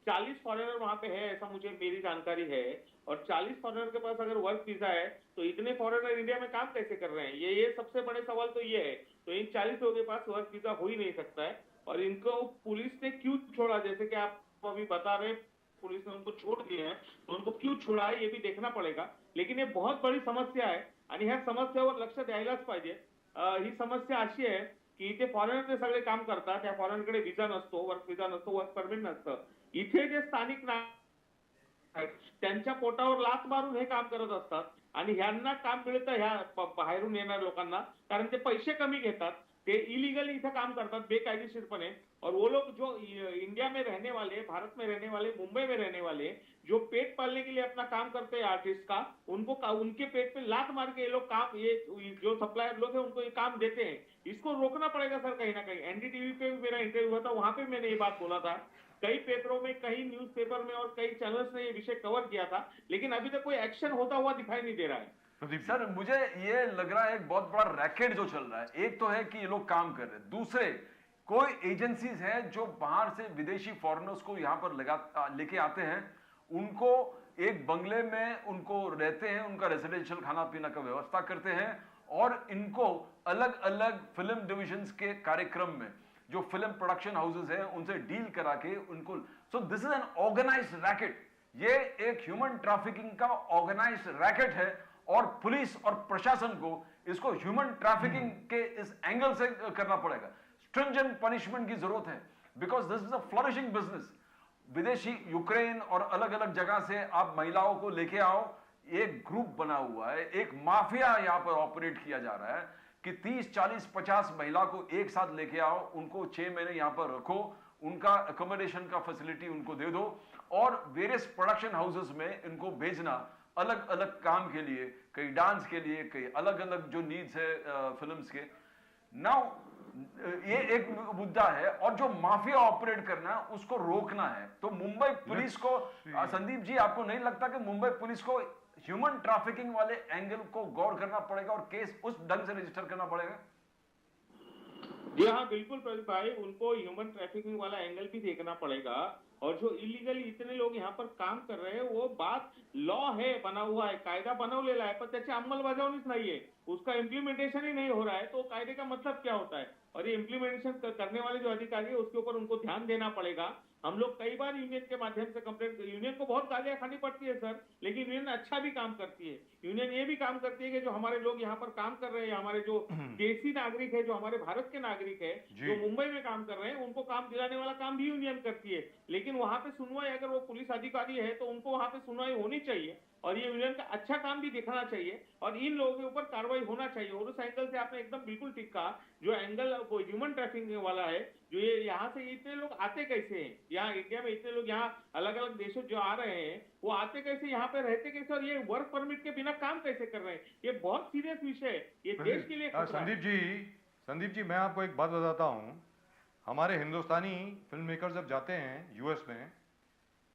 [SPEAKER 5] 40 फॉरेनर वहां पे है, ऐसा मुझे मेरी जानकारी है. और 40 फॉरेनर के पास अगर वर्क वीजा है तो इतने फॉरेनर इंडिया में काम कैसे कर रहे हैं? ये सबसे बड़े सवाल तो ये है. तो इन 40 लोगों के पास वर्क वीजा हो ही नहीं सकता है. और इनको पुलिस ने क्यों छोड़ा, जैसे कि आप अभी बता रहे पुलिस ने उनको छोड़ दिए हैं, तो उनको क्यों छोड़ा है ये भी देखना पडेगा. लेकिन हे बहुत बड़ी समस्या आहे आणि ह्या समस्येवर लक्ष द्यायलाच पाहिजे. ही समस्या अशी आहे की इथे फॉरेनर सगळे काम करतात, त्या फॉरेनरकडे व्हिसा नसतो, वर्क व्हिसा नसतो, वर्क परमिट नसतं. इथे जे स्थानिक त्यांच्या पोटावर लाथ मारून हे काम करत असतात आणि ह्यांना काम मिळतं ह्या बाहेरून येणाऱ्या लोकांना, कारण ते पैसे कमी घेतात, ते इलीगली इथे काम करतात बेकायदेशीरपणे. और वो लोग जो इंडिया में रहने वाले, भारत में रहने वाले, मुंबई में रहने वाले जो पेट पालने के लिए अपना काम करते हैं आर्टिस्ट का, उनको उनके पेट पे लात मार के ये लोग काम, ये जो सप्लायर लोग हैं उनको ये काम देते हैं. इसको रोकना पड़ेगा सर कहीं ना कहीं. एनडीटीवी पे भी मेरा इंटरव्यू हुआ था, वहां पे मैंने ये बात बोला था. कई पेपरों में, कई न्यूज़पेपर में और कई चैनल्स ने ये विषय कवर किया था, लेकिन अभी तक कोई एक्शन होता हुआ दिखाई नहीं दे रहा है.
[SPEAKER 2] सर मुझे ये लग रहा है एक बहुत बड़ा रैकेट जो चल रहा है. एक तो है कि ये लोग काम कर रहे हैं, दूसरे कोई एजेंसीज हैं जो बाहर से विदेशी फॉरेनर्स को यहां पर लेके आते हैं, उनको एक बंगले में उनको रहते हैं, उनका रेजिडेंशियल खाना पीना का व्यवस्था करते हैं और इनको अलग अलग फिल्म डिविजन्स के कार्यक्रम में जो फिल्म प्रोडक्शन हाउसेस हैं उनसे डील करा के उनको. So this is an organised racket. ये एक ह्यूमन ट्रैफिकिंग का ऑर्गेनाइज्ड रैकेट है और पुलिस और प्रशासन को इसको ह्यूमन ट्रैफिकिंग के इस एंगल से करना पड़ेगा. स्ट्रिंजेंट पनिशमेंट की जरूरत है because this is a flourishing business. विदेशी यूक्रेन और अलग अलग जगह से आप महिलाओं को लेके आओ, एक ग्रुप बना हुआ है, एक माफिया यहां पर ऑपरेट किया जा रहा है कि 30, 40, 50 महिला को एक साथ लेके आओ, उनको 6 महीने यहां पर रखो, उनका अकोमोडेशन का फैसिलिटी उनको दे दो और वेरियस प्रोडक्शन हाउसेस में इनको भेजना अलग अलग काम के लिए, कई डांस के लिए, कई अलग अलग जो नीड्स है फिल्म्स के. नाउ ये एक मुद्दा है और जो माफिया ऑपरेट करना उसको रोकना है. तो मुंबई पुलिस को, संदीप जी आपको नहीं लगता कि मुंबई पुलिस को ह्यूमन ट्रैफिकिंग वाले एंगल को गौर करना पड़ेगा और केस उस ढंग से रजिस्टर करना पड़ेगा?
[SPEAKER 5] जी हाँ, बिल्कुल प्रदीप भाई, उनको ह्यूमन ट्रैफिकिंग वाला एंगल भी देखना पड़ेगा. और जो इलीगली इतने लोग यहाँ पर काम कर रहे हैं, वो बात लॉ है, बना हुआ है, कायदा बनवलेला है, पण त्याची अंमलबजावणीच नाहीये, उसका इम्प्लीमेंटेशन ही नहीं हो रहा है. तो कायदे का मतलब क्या होता है? और ये इम्प्लीमेंटेशन करने वाले जो अधिकारी है उसके ऊपर उनको ध्यान देना पड़ेगा. हम लोग कई बार यूनियन के माध्यम से कंप्लेंट, यूनियन को बहुत गालियां खानी पड़ती है सर, लेकिन यूनियन अच्छा भी काम करती है. यूनियन ये भी काम करती है कि जो हमारे लोग यहाँ पर काम कर रहे हैं, हमारे जो देसी नागरिक है, जो हमारे भारत के नागरिक है, जो मुंबई में काम कर रहे हैं, उनको काम दिलाने वाला काम भी यूनियन करती है. लेकिन वहां पे सुनवाई, अगर वो पुलिस अधिकारी है तो उनको वहां पे सुनवाई होनी चाहिए और ये यूनियन का अच्छा काम भी दिखना चाहिए और इन लोगों के ऊपर कार्रवाई होना चाहिए. और उस एंगल से आपने एकदम बिल्कुल ठीक कहा, जो एंगल ह्यूमन ट्रैफिकिंग वाला है, जो ये यहाँ से इतने लोग आते कैसे हैं, यहाँ इंडिया में इतने लोग यहाँ अलग अलग देशों जो आ रहे हैं, वो आते कैसे, यहाँ पे रहते कैसे और ये वर्क परमिट के बिना काम कैसे कर रहे हैं, ये बहुत सीरियस विषय है, ये देश के लिए खतरा है.
[SPEAKER 1] संदीप जी मैं आपको एक बात बताता हूँ. हमारे हिंदुस्तानी फिल्म मेकर जब जाते हैं यूएस में,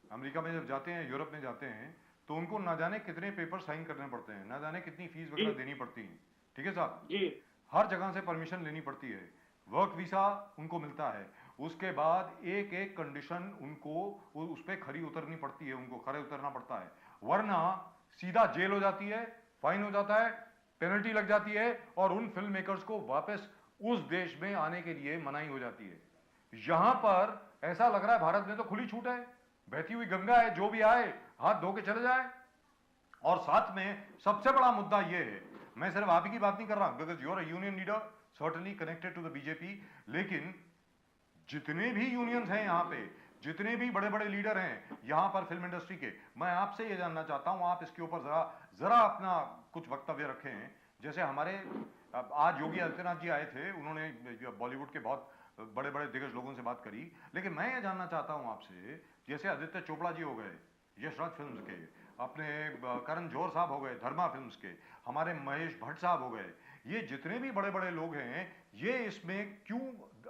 [SPEAKER 1] अमेरिका में जब जाते हैं, यूरोप में जाते हैं, तो उनको ना जाने कितने पेपर साइन करने पड़ते हैं, ना जाने कितनी फीस वगैरह देनी पड़ती है. ठीक है साहब जी, हर जगह से परमिशन लेनी पड़ती है, वर्क वीसा उनको मिलता है, उसके बाद एक एक कंडीशन उनको उस पर खरी उतरनी पड़ती है, उनको खरे उतरना पड़ता है, वरना सीधा जेल हो जाती है, फाइन हो जाता है, पेनल्टी लग जाती है और उन फिल्म मेकर्स को वापस उस देश में आने के लिए मनाही हो जाती है. यहां पर ऐसा लग रहा है भारत में तो खुली छूट है, बहती हुई गंगा है, जो भी आए हाथ धो के चले जाए. और साथ में सबसे बड़ा मुद्दा यह है, मैं सिर्फ आप ही की बात नहीं कर रहा, because you are a union leader certainly connected to the BJP, लेकिन जितने भी यूनियंस हैं यहाँ पे, जितने भी बड़े बड़े लीडर हैं यहाँ पर फिल्म इंडस्ट्री के, मैं आपसे ये जानना चाहता हूँ, आप इसके ऊपर जरा अपना कुछ वक्तव्य रखें. जैसे हमारे आज योगी आदित्यनाथ जी आए थे, उन्होंने बॉलीवुड के बहुत बड़े बड़े दिग्गज लोगों से बात करी, लेकिन मैं ये जानना चाहता हूं आपसे, जैसे आदित्य चोपड़ा जी हो गए यशराज फिल्म्स के, अपने करण जौहर साहब हो गए धर्मा फिल्म्स के, हमारे महेश भट्ट साहब हो गए, ये जितने भी बड़े बड़े लोग हैं, ये इसमें क्यों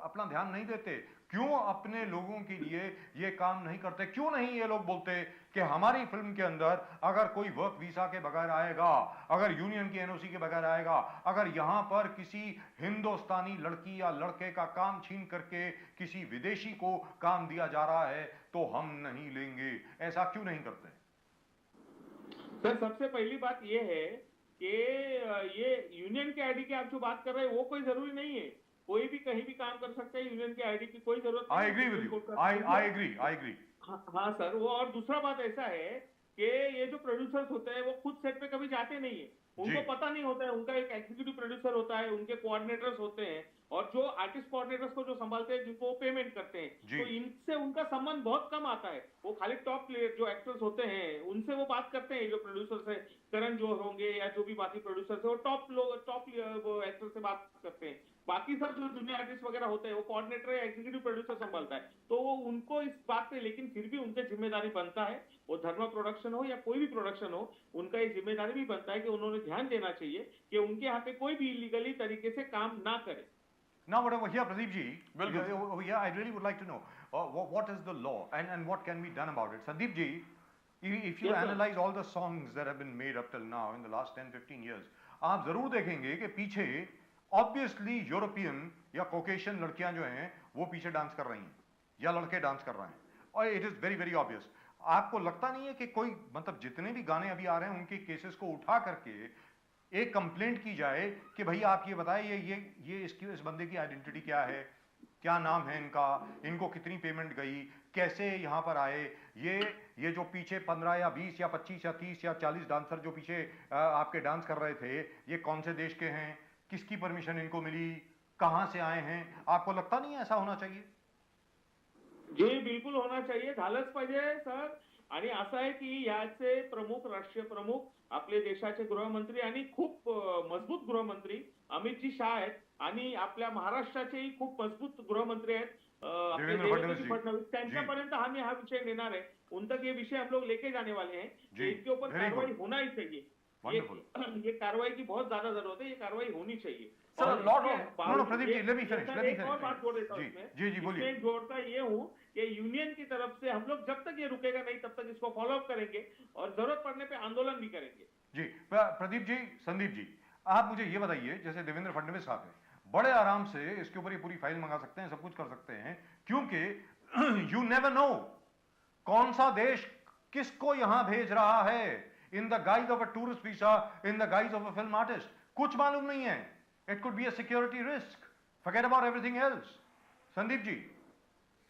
[SPEAKER 1] अपना ध्यान नहीं देते, क्यों अपने लोगों के लिए ये काम नहीं करते, क्यों नहीं ये लोग बोलते कि हमारी फिल्म के अंदर अगर कोई वर्क वीसा के बगैर आएगा, अगर यूनियन की एनओसी के बगैर आएगा, अगर यहां पर किसी हिंदुस्तानी लड़की या लड़के का काम छीन करके किसी विदेशी को काम दिया जा रहा है तो हम नहीं लेंगे, ऐसा क्यों नहीं करते?
[SPEAKER 5] सर सबसे पहली बात यह है कि ये यूनियन के आईडी की आप जो बात कर रहे हैं वो कोई जरूरी नहीं है, कोई भी कहीं भी काम कर सकता है, यूनियन के आईडी की कोई जरूरत
[SPEAKER 1] आई
[SPEAKER 5] नहीं।
[SPEAKER 1] Agree with you, I agree.
[SPEAKER 5] हाँ सर, वो और दूसरा बात ऐसा है कि ये जो प्रोड्यूसर्स होते हैं वो खुद सेट पे कभी जाते नहीं है, उनको पता नहीं होता है, उनका एक एग्जीक्यूटिव प्रोड्यूसर होता है, उनके कोऑर्डिनेटर्स होते हैं, और जो आर्टिस्ट कोऑर्डिनेटर्स को जो संभालते हैं, जिनको पेमेंट करते हैं, तो इनसे उनका संबंध बहुत कम आता है। वो खाली टॉप प्लेयर जो एक्टर्स होते हैं उनसे वो बात करते हैं, जो प्रोड्यूसर्स है, करण जोहर होंगे या जो भी बाकी प्रोड्यूसर्स है, वो टॉप एक्टर से बात करते हैं। बाकी सब जो जूनियर आर्टिस्ट वगैरह होते हैं वो कोऑर्डिनेटर या एग्जीक्यूटिव प्रोड्यूसर संभालता है, तो वो उनको इस बात पे, लेकिन फिर भी उनके जिम्मेदारी बनता है, वो धर्मा प्रोडक्शन हो या कोई भी प्रोडक्शन हो, उनका ये जिम्मेदारी भी बनता है कि उन्होंने ध्यान देना चाहिए कि उनके यहाँ पे कोई भी इलीगली तरीके से काम ना करे।
[SPEAKER 1] Now, what over here, Pradeep ji, over here, I really would like to know what is the law and what can be done about it. Sandeep ji, if you analyze all the songs that have been made up till now in the last 10-15 years, आप जरूर देखेंगे कि पीछे ऑब्वियसली यूरोपियन या कॉकेशियन लड़कियां जो हैं वो पीछे डांस कर रही हैं या लड़के डांस कर रहे हैं, और it is very very obvious. आपको लगता नहीं है कि कोई, मतलब जितने भी गाने अभी आ रहे हैं उनके केसेस को उठा करके एक कंप्लेंट की जाए कि भाई आप ये बताइए ये इस बंदे की आइडेंटिटी क्या है, क्या नाम है इनका, इनको कितनी पेमेंट गई, कैसे यहाँ पर आए, ये जो पीछे 15 या 20 या 25 या 30 या 40 डांसर जो पीछे आपके डांस कर रहे थे, ये कौन से देश के हैं, किसकी परमिशन इनको मिली, कहाँ से आए हैं? आपको लगता नहीं है ऐसा होना चाहिए?
[SPEAKER 5] जी बिलकुल होना चाहिए, झालंच पाहिजे सर। आणि असं आहे की याचे प्रमुख, राष्ट्रीय प्रमुख आपले देशाचे गृहमंत्री आणि खूप मजबूत गृहमंत्री अमितजी शाह आहेत, आणि आपल्या महाराष्ट्राचेही खूप मजबूत गृहमंत्री आहेत अपने देवेंद्र फडणवीस, त्यांच्यापर्यंत हमें हा विषय लेना है, उन तक ये विषय हम लोग लेके जाने वाले हैं, इसके ऊपर कार्रवाई होना ही चाहिए। ये कार्रवाई की बहुत ज्यादा जरूरत है, ये कार्रवाई होनी चाहिए।
[SPEAKER 1] Pradeep ji, let me finish.
[SPEAKER 5] एक और बात जोड़ देता हूँ इसमें जोड़ता ये हूँ कि यूनियन की तरफ से हम लोग जब तक ये रुकेगा नहीं तब तक इसको फॉलो अप करेंगे और जरूरत पड़ने पे आंदोलन भी करेंगे।
[SPEAKER 1] जी प्रदीप जी, संदीप जी, आप मुझे ये बताइए, जैसे देवेंद्र फडणवीस साहब हैं, बड़े आराम से इसके ऊपर ये पूरी फाइल मंगा सकते हैं, सब कुछ कर सकते हैं, क्योंकि यू नेवर नो कौन सा देश किसको यहां भेज रहा है, in the guise of a tourist visa, in the guise of a film artist, कुछ मालूम नहीं है। It could be a security risk, forget about everything else. Sandeep ji.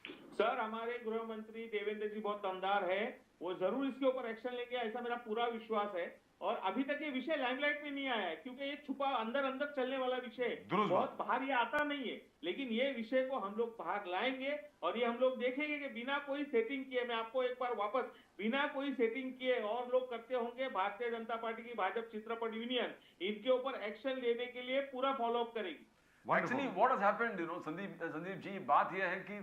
[SPEAKER 5] Sir, हमारे गृह मंत्री देवेंद्र जी बहुत दमदार है, वो जरूर इसके ऊपर एक्शन लेंगे, ऐसा मेरा पूरा विश्वास है। और अभी तक ये विषय लाइमलाइट में नहीं आया है, क्योंकि ये छुपा अंदर अंदर चलने वाला विषय है, बहुत बाहर ये आता नहीं है, लेकिन ये विषय को हम लोग बाहर लाएंगे और ये हम लोग देखेंगे कि बिना कोई सेटिंग किए, मैं आपको एक बार वापस, बिना कोई सेटिंग किए और लोग करते होंगे, भारतीय जनता पार्टी की भाजपा चित्रपट यूनियन इनके ऊपर एक्शन लेने के लिए पूरा फॉलो अप करेगी।
[SPEAKER 2] Actually what has happened, you know Sandeep ji, बात यह है कि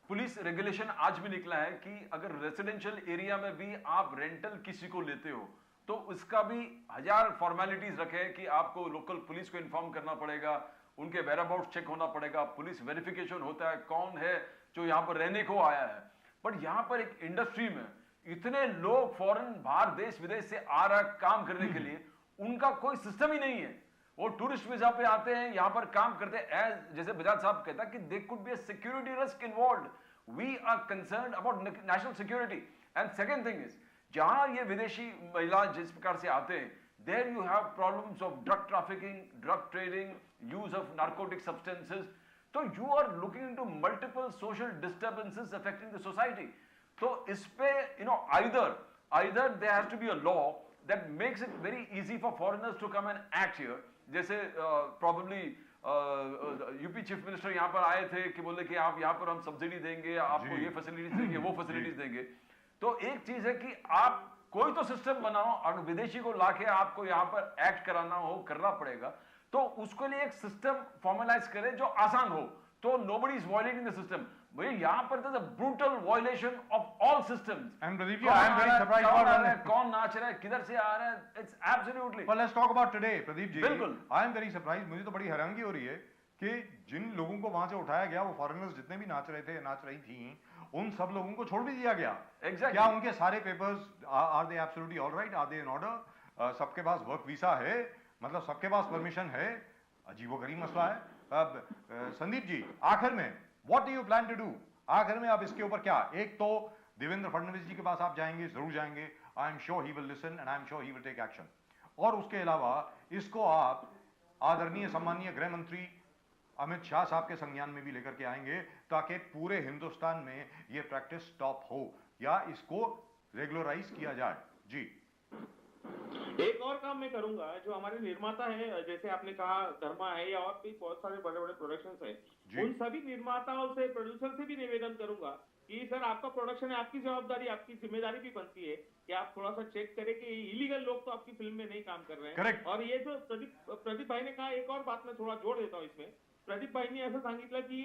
[SPEAKER 2] पुलिस रेगुलेशन आज भी निकला है कि अगर रेसिडेंशियल एरिया में भी आप रेंटल किसी को लेते हो तो उसका भी 1000 फॉर्मेलिटीज रखे कि आपको लोकल पुलिस को इन्फॉर्म करना पड़ेगा, उनके वेराबाउट चेक होना पड़ेगा, पुलिस वेरिफिकेशन होता है कौन है जो यहाँ पर रहने को आया है। बट यहाँ पर एक इंडस्ट्री में इतने लोग फॉरेन, बाहर देश विदेश से आ रहा काम करने के लिए, उनका कोई सिस्टम ही नहीं है। वो टूरिस्ट वीजा पे आते हैं, यहाँ पर काम करते हैं, जैसे बजाज साहब कहता कि they could be a security risk involved. We are concerned about national security. And second thing is, जहां ये विदेशी महिला जिस प्रकार से आते हैं, there you have problems of drug trafficking, drug trading, use of narcotic substances, तो you are looking into multiple social disturbances affecting the society. तो इस पे you know either there has to be a law that makes it very easy for foreigners to come and act here. जैसे प्रॉब्ली यूपी चीफ मिनिस्टर यहाँ पर आए थे कि बोले कि आप यहाँ पर हम सब्सिडी देंगे, आपको ये फैसिलिटीज देंगे, वो फैसिलिटीज देंगे। तो एक चीज है कि आप कोई तो सिस्टम बनाओ, अगर विदेशी को लाके आपको यहाँ पर एक्ट कराना हो, करना पड़ेगा, तो उसके लिए एक सिस्टम फॉर्मलाइज करें जो आसान हो, तो nobody is violating the system। भैया यहाँ पर there's a brutal violation of all systems।
[SPEAKER 1] And Pradeep ji, I am very surprised about that।
[SPEAKER 2] कौन नाच रहा है, किधर से आ रहा है, it's absolutely।
[SPEAKER 1] Well, let's talk about today, Pradeep ji।
[SPEAKER 2] बिल्कुल।
[SPEAKER 1] I am very surprised, मुझे तो बड़ी हैरानगी हो रही है कि जिन लोगों को वहां से उठाया गया, वो फॉरेनर्स जितने भी नाच रहे थे, नाच रही थी, उन सब लोगों को छोड़ भी दिया गया।
[SPEAKER 2] Exactly।
[SPEAKER 1] क्या उनके सारे papers are they absolutely alright, are they in order, सबके पास वर्क वीसा है, मतलब सबके पास परमिशन है? अजीबोगरीब मसला है। अब संदीप जी, आखिर में what do you plan to do? आखिर में आप इसके ऊपर क्या, एक तो देवेंद्र फडणवीस जी के पास आप जाएंगे, जरूर जाएंगे, I am sure he will listen and I am sure he will take action, और उसके अलावा इसको आप आदरणीय सम्मानीय गृह मंत्री अमित शाह साहब के संज्ञान में भी लेकर के आएंगे ताकि पूरे हिंदुस्तान में ये प्रैक्टिस स्टॉप हो या इसको रेगुलराइज किया जाए। जी,
[SPEAKER 5] एक और काम मैं करूंगा, जो हमारे निर्माता हैं, जैसे आपने कहा धर्मा है या और भी बहुत सारे बड़े बड़े प्रोडक्शंस हैं, उन सभी निर्माताओं से, प्रोड्यूसर से भी निवेदन करूंगा कि सर आपका प्रोडक्शन है, आपकी जवाबदारी, आपकी जिम्मेदारी भी बनती है कि आप थोड़ा सा चेक करें कि इलीगल लोग तो आपकी फिल्म में नहीं काम कर रहे हैं।
[SPEAKER 1] Correct.
[SPEAKER 5] और ये जो प्रदीप भाई ने कहा, एक और बात मैं थोड़ा जोड़ देता हूँ इसमें। प्रदीप भाईंनी असं सांगितलं की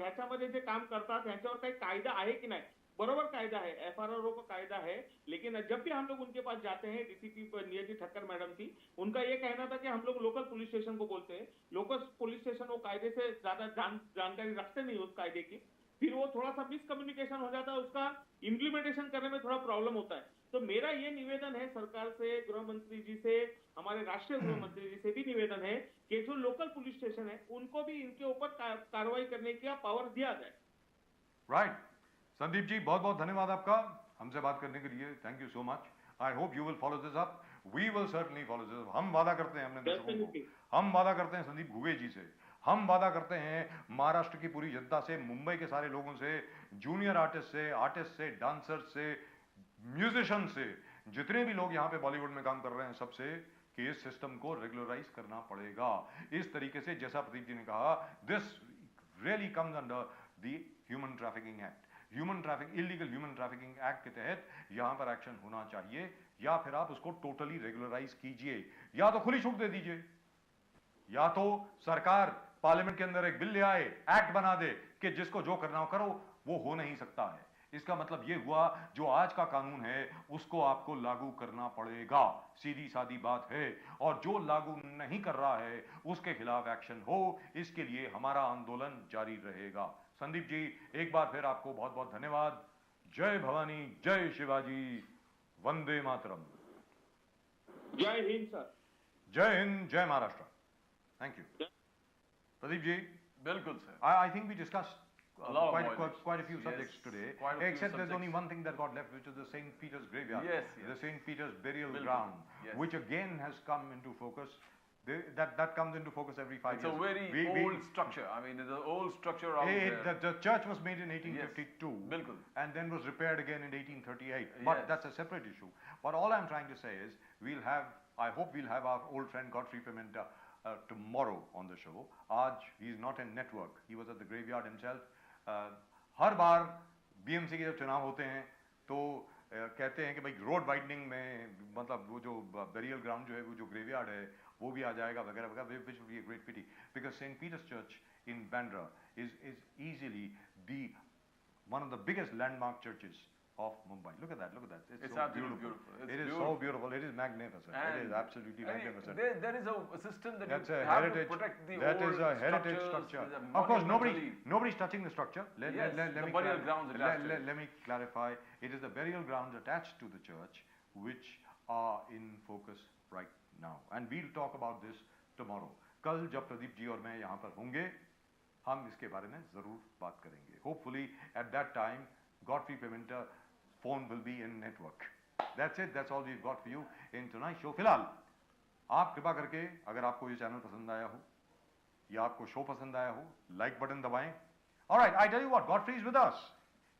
[SPEAKER 5] ह्याच्यामध्ये जे काम करतात ह्याच्यावर काही कायदा आहे की नाही। बरोबर कायदा है, FRO का कायदा है, लेकिन जब भी हम लोग उनके पास जाते हैं, DCP नियति ठक्कर मैडम थी, उनका ये कहना था कि हम लोग लोकल पुलिस स्टेशन को बोलते हैं, लोकल पुलिस स्टेशन वो कायदे से ज्यादा जानकारी रखते नहीं उस कायदे की, फिर वो थोड़ा सा मिसकम्युनिकेशन हो जाता है, उसका इम्प्लीमेंटेशन करने में थोड़ा प्रॉब्लम होता है। तो मेरा ये निवेदन है सरकार से, गृह मंत्री जी से, हमारे राष्ट्रीय गृह मंत्री जी से भी निवेदन है कि जो लोकल पुलिस स्टेशन है उनको भी इनके ऊपर कार्रवाई करने का पावर दिया जाए।
[SPEAKER 1] राइट। संदीप जी, बहुत बहुत धन्यवाद आपका हमसे बात करने के लिए। Thank you so much. I hope you will follow this up. We will certainly follow this up. हम वादा करते हैं अपने दर्शकों को, हम वादा करते हैं संदीप घुगे जी से, हम वादा करते हैं महाराष्ट्र की पूरी जनता से, मुंबई के सारे लोगों से, जूनियर आर्टिस्ट से, डांसर्स से, म्यूजिशियन से, जितने भी लोग यहाँ पे बॉलीवुड में काम कर रहे हैं, सबसे कि इस सिस्टम को रेगुलराइज करना पड़ेगा। इस तरीके से, जैसा प्रदीप जी ने कहा, this really comes under the human trafficking act. Illegal human trafficking act के तहत यहां पर एक्शन होना चाहिए, या फिर आप उसको टोटली रेगुलराइज कीजिए, या तो खुली छूट दे दीजिए, या तो सरकार पार्लियामेंट के अंदर एक बिल ले आए, एक्ट बना दे कि जिसको जो करना हो करो। वो हो नहीं सकता है। इसका मतलब ये हुआ, जो आज का कानून है उसको आपको लागू करना पड़ेगा, सीधी सादी बात है। और जो लागू नहीं कर रहा है उसके खिलाफ एक्शन हो, इसके लिए हमारा आंदोलन जारी रहेगा। संदीप जी, एक बार फिर आपको बहुत बहुत धन्यवाद। जय भवानी, जय शिवाजी, वंदे मातरम।
[SPEAKER 5] जय हिंद सर।
[SPEAKER 1] जय हिंद, जय महाराष्ट्र। Thank you Pradeep ji.
[SPEAKER 2] बिल्कुल sir.
[SPEAKER 1] I think we discussed
[SPEAKER 2] a lot
[SPEAKER 1] quite a few
[SPEAKER 2] yes,
[SPEAKER 1] subjects today,
[SPEAKER 2] quite a few
[SPEAKER 1] except there's
[SPEAKER 2] subjects.
[SPEAKER 1] only one thing that got left, which is the St. Peter's graveyard,
[SPEAKER 2] Yes, yes.
[SPEAKER 1] the St. Peter's burial
[SPEAKER 2] Bilkul,
[SPEAKER 1] ground,
[SPEAKER 2] yes.
[SPEAKER 1] which again has come into focus. That comes into focus every 5
[SPEAKER 2] It's
[SPEAKER 1] years.
[SPEAKER 2] a very old structure. I mean, the old structure out there.
[SPEAKER 1] The church was made in 1852,
[SPEAKER 2] Bilkul.
[SPEAKER 1] and then was repaired again in 1838. But
[SPEAKER 2] Yes.
[SPEAKER 1] that's a separate issue. But all I'm trying to say is, I hope we'll have our old friend Godfrey Pimenta tomorrow on the show. Aaj he is not in network. He was at the graveyard himself. Her bar BMC के जब चुनाव होते हैं तो कहते हैं कि भाई रोड वाइडनिंग में, मतलब वो जो बेरियल ग्राउंड जो है, वो जो ग्रेवयार्ड है, वो भी आ जाएगा वगैरह वगैरह, which would be a great pity because St. Peter's Church in Bandra is easily one of the biggest landmark churches of Mumbai. Look at that, look at that. It's so
[SPEAKER 2] absolutely beautiful.
[SPEAKER 1] It is so beautiful. It is magnificent. It is absolutely magnificent.
[SPEAKER 2] There is a system that
[SPEAKER 1] That's
[SPEAKER 2] you
[SPEAKER 1] a
[SPEAKER 2] have
[SPEAKER 1] heritage.
[SPEAKER 2] to protect the
[SPEAKER 1] That
[SPEAKER 2] old
[SPEAKER 1] is a heritage structure. Of course, nobody's touching the structure.
[SPEAKER 2] Yes, the burial grounds attached to it.
[SPEAKER 1] Let me clarify. It is the burial grounds attached to the church which are in focus right now, and we'll talk about this tomorrow. कल जब प्रदीप जी और मैं यहाँ पर होंगे, हम इसके बारे में जरूर बात करेंगे. Hopefully, at that time, Godfrey Pimenta phone will be in network. That's it. That's all we've got for you in tonight's show. फिलहाल आप कृपा करके, अगर आपको ये चैनल पसंद आया हो या आपको शो पसंद आया हो, लाइक बटन दबाएं. All right, I tell you what, Godfrey is with us.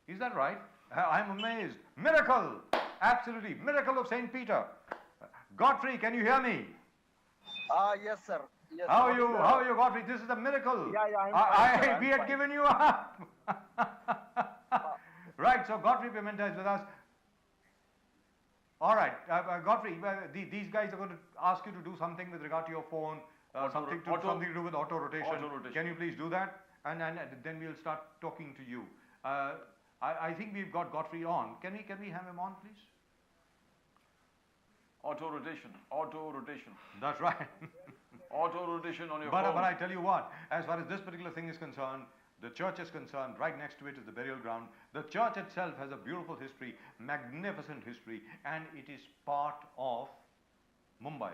[SPEAKER 1] Is that right? I'm amazed. Miracle, absolutely miracle of St. Peter. Godfrey, can you hear me?
[SPEAKER 4] Yes, sir. Yes.
[SPEAKER 1] How are you? How are you, Godfrey? This is a miracle.
[SPEAKER 4] Yeah, I'm fine, sir, I'm
[SPEAKER 1] we had
[SPEAKER 4] fine.
[SPEAKER 1] given you up. Right, so Godfrey Pimenta is with us. All right, Godfrey, these guys are going to ask you to do something with regard to your phone, something to do with auto rotation. Can you please do that? And then we'll start talking to you. I think we've got Godfrey on. Can we have him on, please?
[SPEAKER 2] Auto rotation.
[SPEAKER 1] That's right.
[SPEAKER 2] Auto rotation on your phone.
[SPEAKER 1] But I tell you what, as far as this particular thing is concerned, the church is concerned, right next to it is the burial ground. The church itself has a beautiful history, magnificent history, and it is part of Mumbai.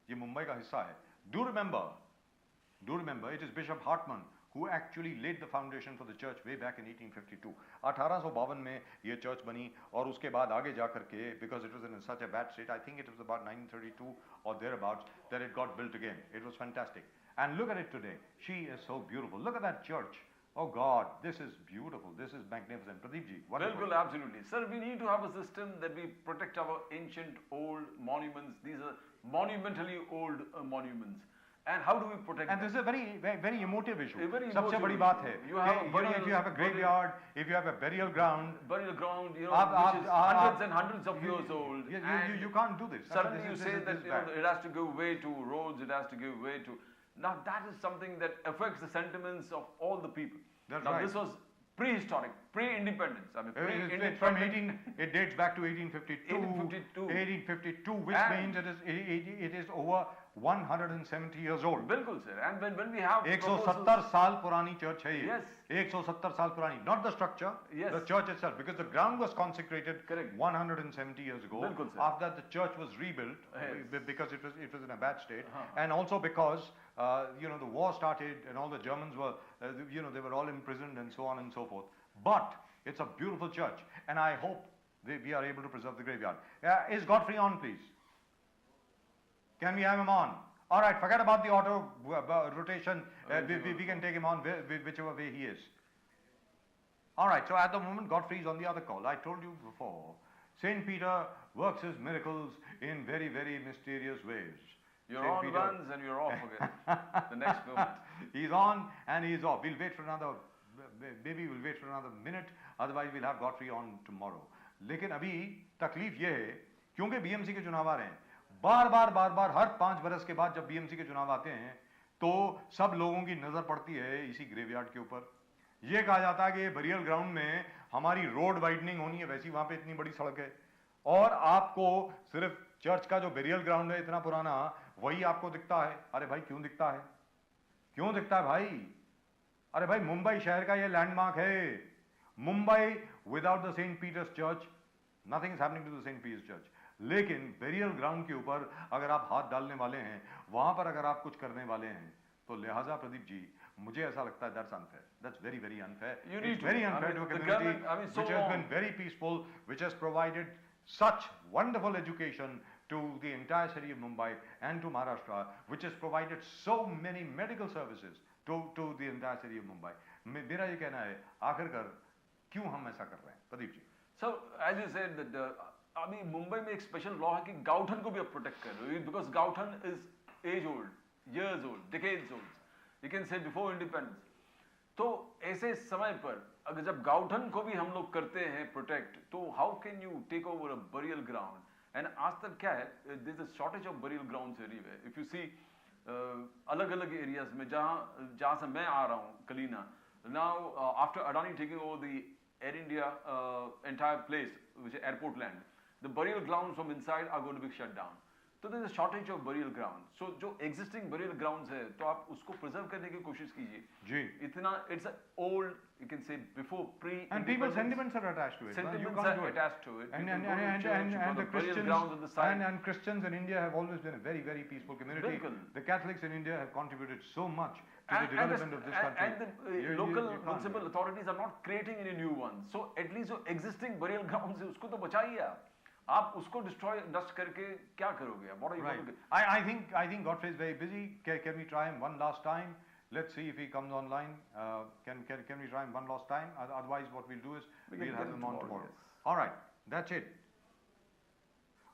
[SPEAKER 1] ये मुंबई का हिस्सा है. Do remember, it is Bishop Hartman who actually laid the foundation for the church way back in 1852. 1852 में ये church बनी और उसके बाद आगे जा करके, because it was in such a bad state, I think it was about 1932 or thereabouts, that it got built again. It was fantastic. And look at it today. She is so beautiful. Look at that church. Oh God, this is beautiful. This is magnificent. Pradeep ji, wonderful.
[SPEAKER 2] Bilkul, absolutely. Sir, we need to have a system that we protect our ancient old monuments. These are monumentally old monuments. And how do we protect them?
[SPEAKER 1] And this is a very emotive issue.
[SPEAKER 2] सबसे
[SPEAKER 1] बड़ी बात है
[SPEAKER 2] if you have
[SPEAKER 1] a graveyard, if you have a burial ground,
[SPEAKER 2] which is hundreds and hundreds of years old,
[SPEAKER 1] you can't do this.
[SPEAKER 2] Suddenly you say that it has to give way to roads, it has to give way to. Now that is something that affects the sentiments of all the people.
[SPEAKER 1] That's
[SPEAKER 2] now
[SPEAKER 1] right.
[SPEAKER 2] This was prehistoric, pre-independence. I mean,
[SPEAKER 1] it dates back to 1852, which means it is over 170 years old.
[SPEAKER 2] Bilkul, sir. And when we have
[SPEAKER 1] 170 साल पुरानी church है ये.
[SPEAKER 2] Yes.
[SPEAKER 1] 170 साल पुरानी. Not the structure,
[SPEAKER 2] yes,
[SPEAKER 1] the church itself, because the ground was consecrated.
[SPEAKER 2] Correct.
[SPEAKER 1] 170 years ago.
[SPEAKER 2] Bilkul, sir.
[SPEAKER 1] After that, the church was rebuilt,
[SPEAKER 2] yes,
[SPEAKER 1] because it was in a bad state, and also because the war started and all the Germans were they were all imprisoned and so on and so forth. But it's a beautiful church, and I hope we are able to preserve the graveyard. Is Godfrey on, please? Can we have him on? All right, forget about the auto rotation. We can take him on whichever way he is. All right, so at the moment, Godfrey is on the other call. I told you before, St. Peter works his miracles in very, very mysterious ways.
[SPEAKER 2] You're on once and you're off again. The next moment.
[SPEAKER 1] He's on and he's off. Maybe we'll wait for another minute. Otherwise, we'll have Godfrey on tomorrow. लेकिन अभी तकलीफ ये है, क्योंकि बीएमसी के चुनाव आ रहे हैं, बार-बार हर 5 बरस के बाद जब बीएमसी के चुनाव आते हैं, तो सब लोगों की नजर पड़ती है इसी ग्रेवयार्ड के ऊपर. ये कहा जाता है कि बरियल ग्राउंड में हमारी रोड वाइडनिंग होनी है, वैसी वहां पे इतनी बड़ी सड़क है, और आपको सिर्फ चर्च का जो बेरियल ग्राउंड है इतना पुराना, वही आपको दिखता है. अरे भाई क्यों दिखता है? क्यों दिखता है भाई? अरे भाई मुंबई शहर का ये लैंडमार्क है. Mumbai without the Saint Peter's Church, nothing is happening to the Saint Peter's Church. लेकिन बेरियल ग्राउंड के ऊपर अगर आप हाथ डालने वाले हैं, वहां पर अगर आप कुछ करने वाले हैं, तो लिहाजा प्रदीप जी, मुझे ऐसा लगता है that's unfair. That's very, very unfair. It's very unfair to a community which has been very peaceful, which has provided such wonderful education to the entire city of Mumbai and to Maharashtra, which has provided so many medical services to the entire city of Mumbai. मेरा ये कहना है, आखिरकार क्यों हम ऐसा कर रहे हैं, Pradeep ji?
[SPEAKER 2] So as you said that अभी मुंबई में एक स्पेशल लॉ है कि गाउठन को भी आप प्रोटेक्ट कर रहे हो, because gaothan is as old, years old, decades old, you can say before independence. तो ऐसे समय पर अगर जब गाउठन को भी हम लोग करते हैं प्रोटेक्ट, तो how can you take over a burial ground? And आज तक क्या है, there is a shortage of burial grounds everywhere. If you see अलग अलग एरियाज में जहां से मैं आ रहा हूं, Kalina, now after Adani taking over the Air India entire place which is airport land, the burial grounds from inside are going to be shut down. तो there is a shortage of burial ground. So जो एग्जिस्टिंग बरियल ग्राउंड्स है, तो आप उसको प्रिजर्व करने की कोशिश कीजिए
[SPEAKER 1] जी.
[SPEAKER 2] इतना it's old, you can say before pre,
[SPEAKER 1] and people's sentiments are attached to it.
[SPEAKER 2] Sentiments
[SPEAKER 1] you can't
[SPEAKER 2] are attached to it.
[SPEAKER 1] And the Christians and Christians in India have always been a very, very peaceful community. The Catholics in India have contributed so much to the development of this country.
[SPEAKER 2] And the local municipal authorities are not creating any new ones. So at least जो existing burial grounds है, उसको तो बचाइए आप उसको डस्ट करके क्या करोगे? What are you going to do?
[SPEAKER 1] I think Godfrey is very busy. Can we try him one last time? Let's see if he comes online. Can we try him one last time? Otherwise, what we'll do is we'll have him on tomorrow. Yes. All right, that's it.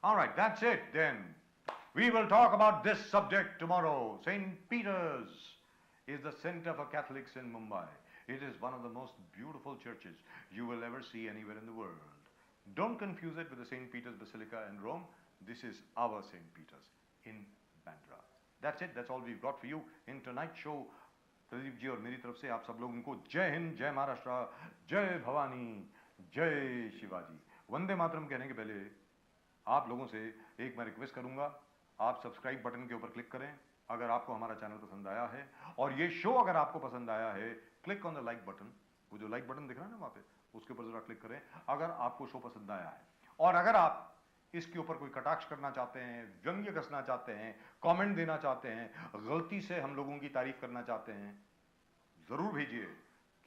[SPEAKER 1] All right, that's it then. We will talk about this subject tomorrow. St. Peter's is the center for Catholics in Mumbai. It is one of the most beautiful churches you will ever see anywhere in the world. Don't confuse it with the St. Peter's Basilica in Rome. This is our St. Peter's in Bandra. That's it. That's all we've got for you in tonight's show. Pradeep ji और मेरी तरफ से आप सब लोगों को जय हिंद, जय महाराष्ट्र, जय भवानी, जय शिवाजी. वंदे मातरम कहने के पहले आप लोगों से एक मैं रिक्वेस्ट करूंगा, आप सब्सक्राइब बटन के ऊपर क्लिक करें अगर आपको हमारा चैनल पसंद आया है, और ये शो अगर आपको पसंद आया है, click on the like button. वो जो लाइक बटन दिख रहा है ना वहां पे, उसके ऊपर जरा क्लिक करें अगर आपको शो पसंद आया है. और अगर आप इसके ऊपर कोई कटाक्ष करना चाहते हैं, व्यंग्य कसना चाहते हैं, कमेंट देना चाहते हैं, गलती से हम लोगों की तारीफ करना चाहते हैं, जरूर भेजिए।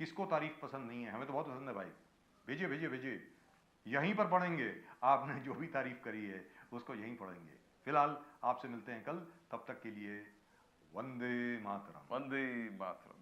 [SPEAKER 1] किसको तारीफ पसंद नहीं है? हमें तो बहुत पसंद है भाई। भेजिए भेजिए भेजिए, यहीं पर पढ़ेंगे। आपने जो भी तारीफ करी है उसको यहीं पढ़ेंगे। फिलहाल आपसे मिलते हैं कल, तब तक के लिए वंदे मातरम।
[SPEAKER 2] वंदे मातरम।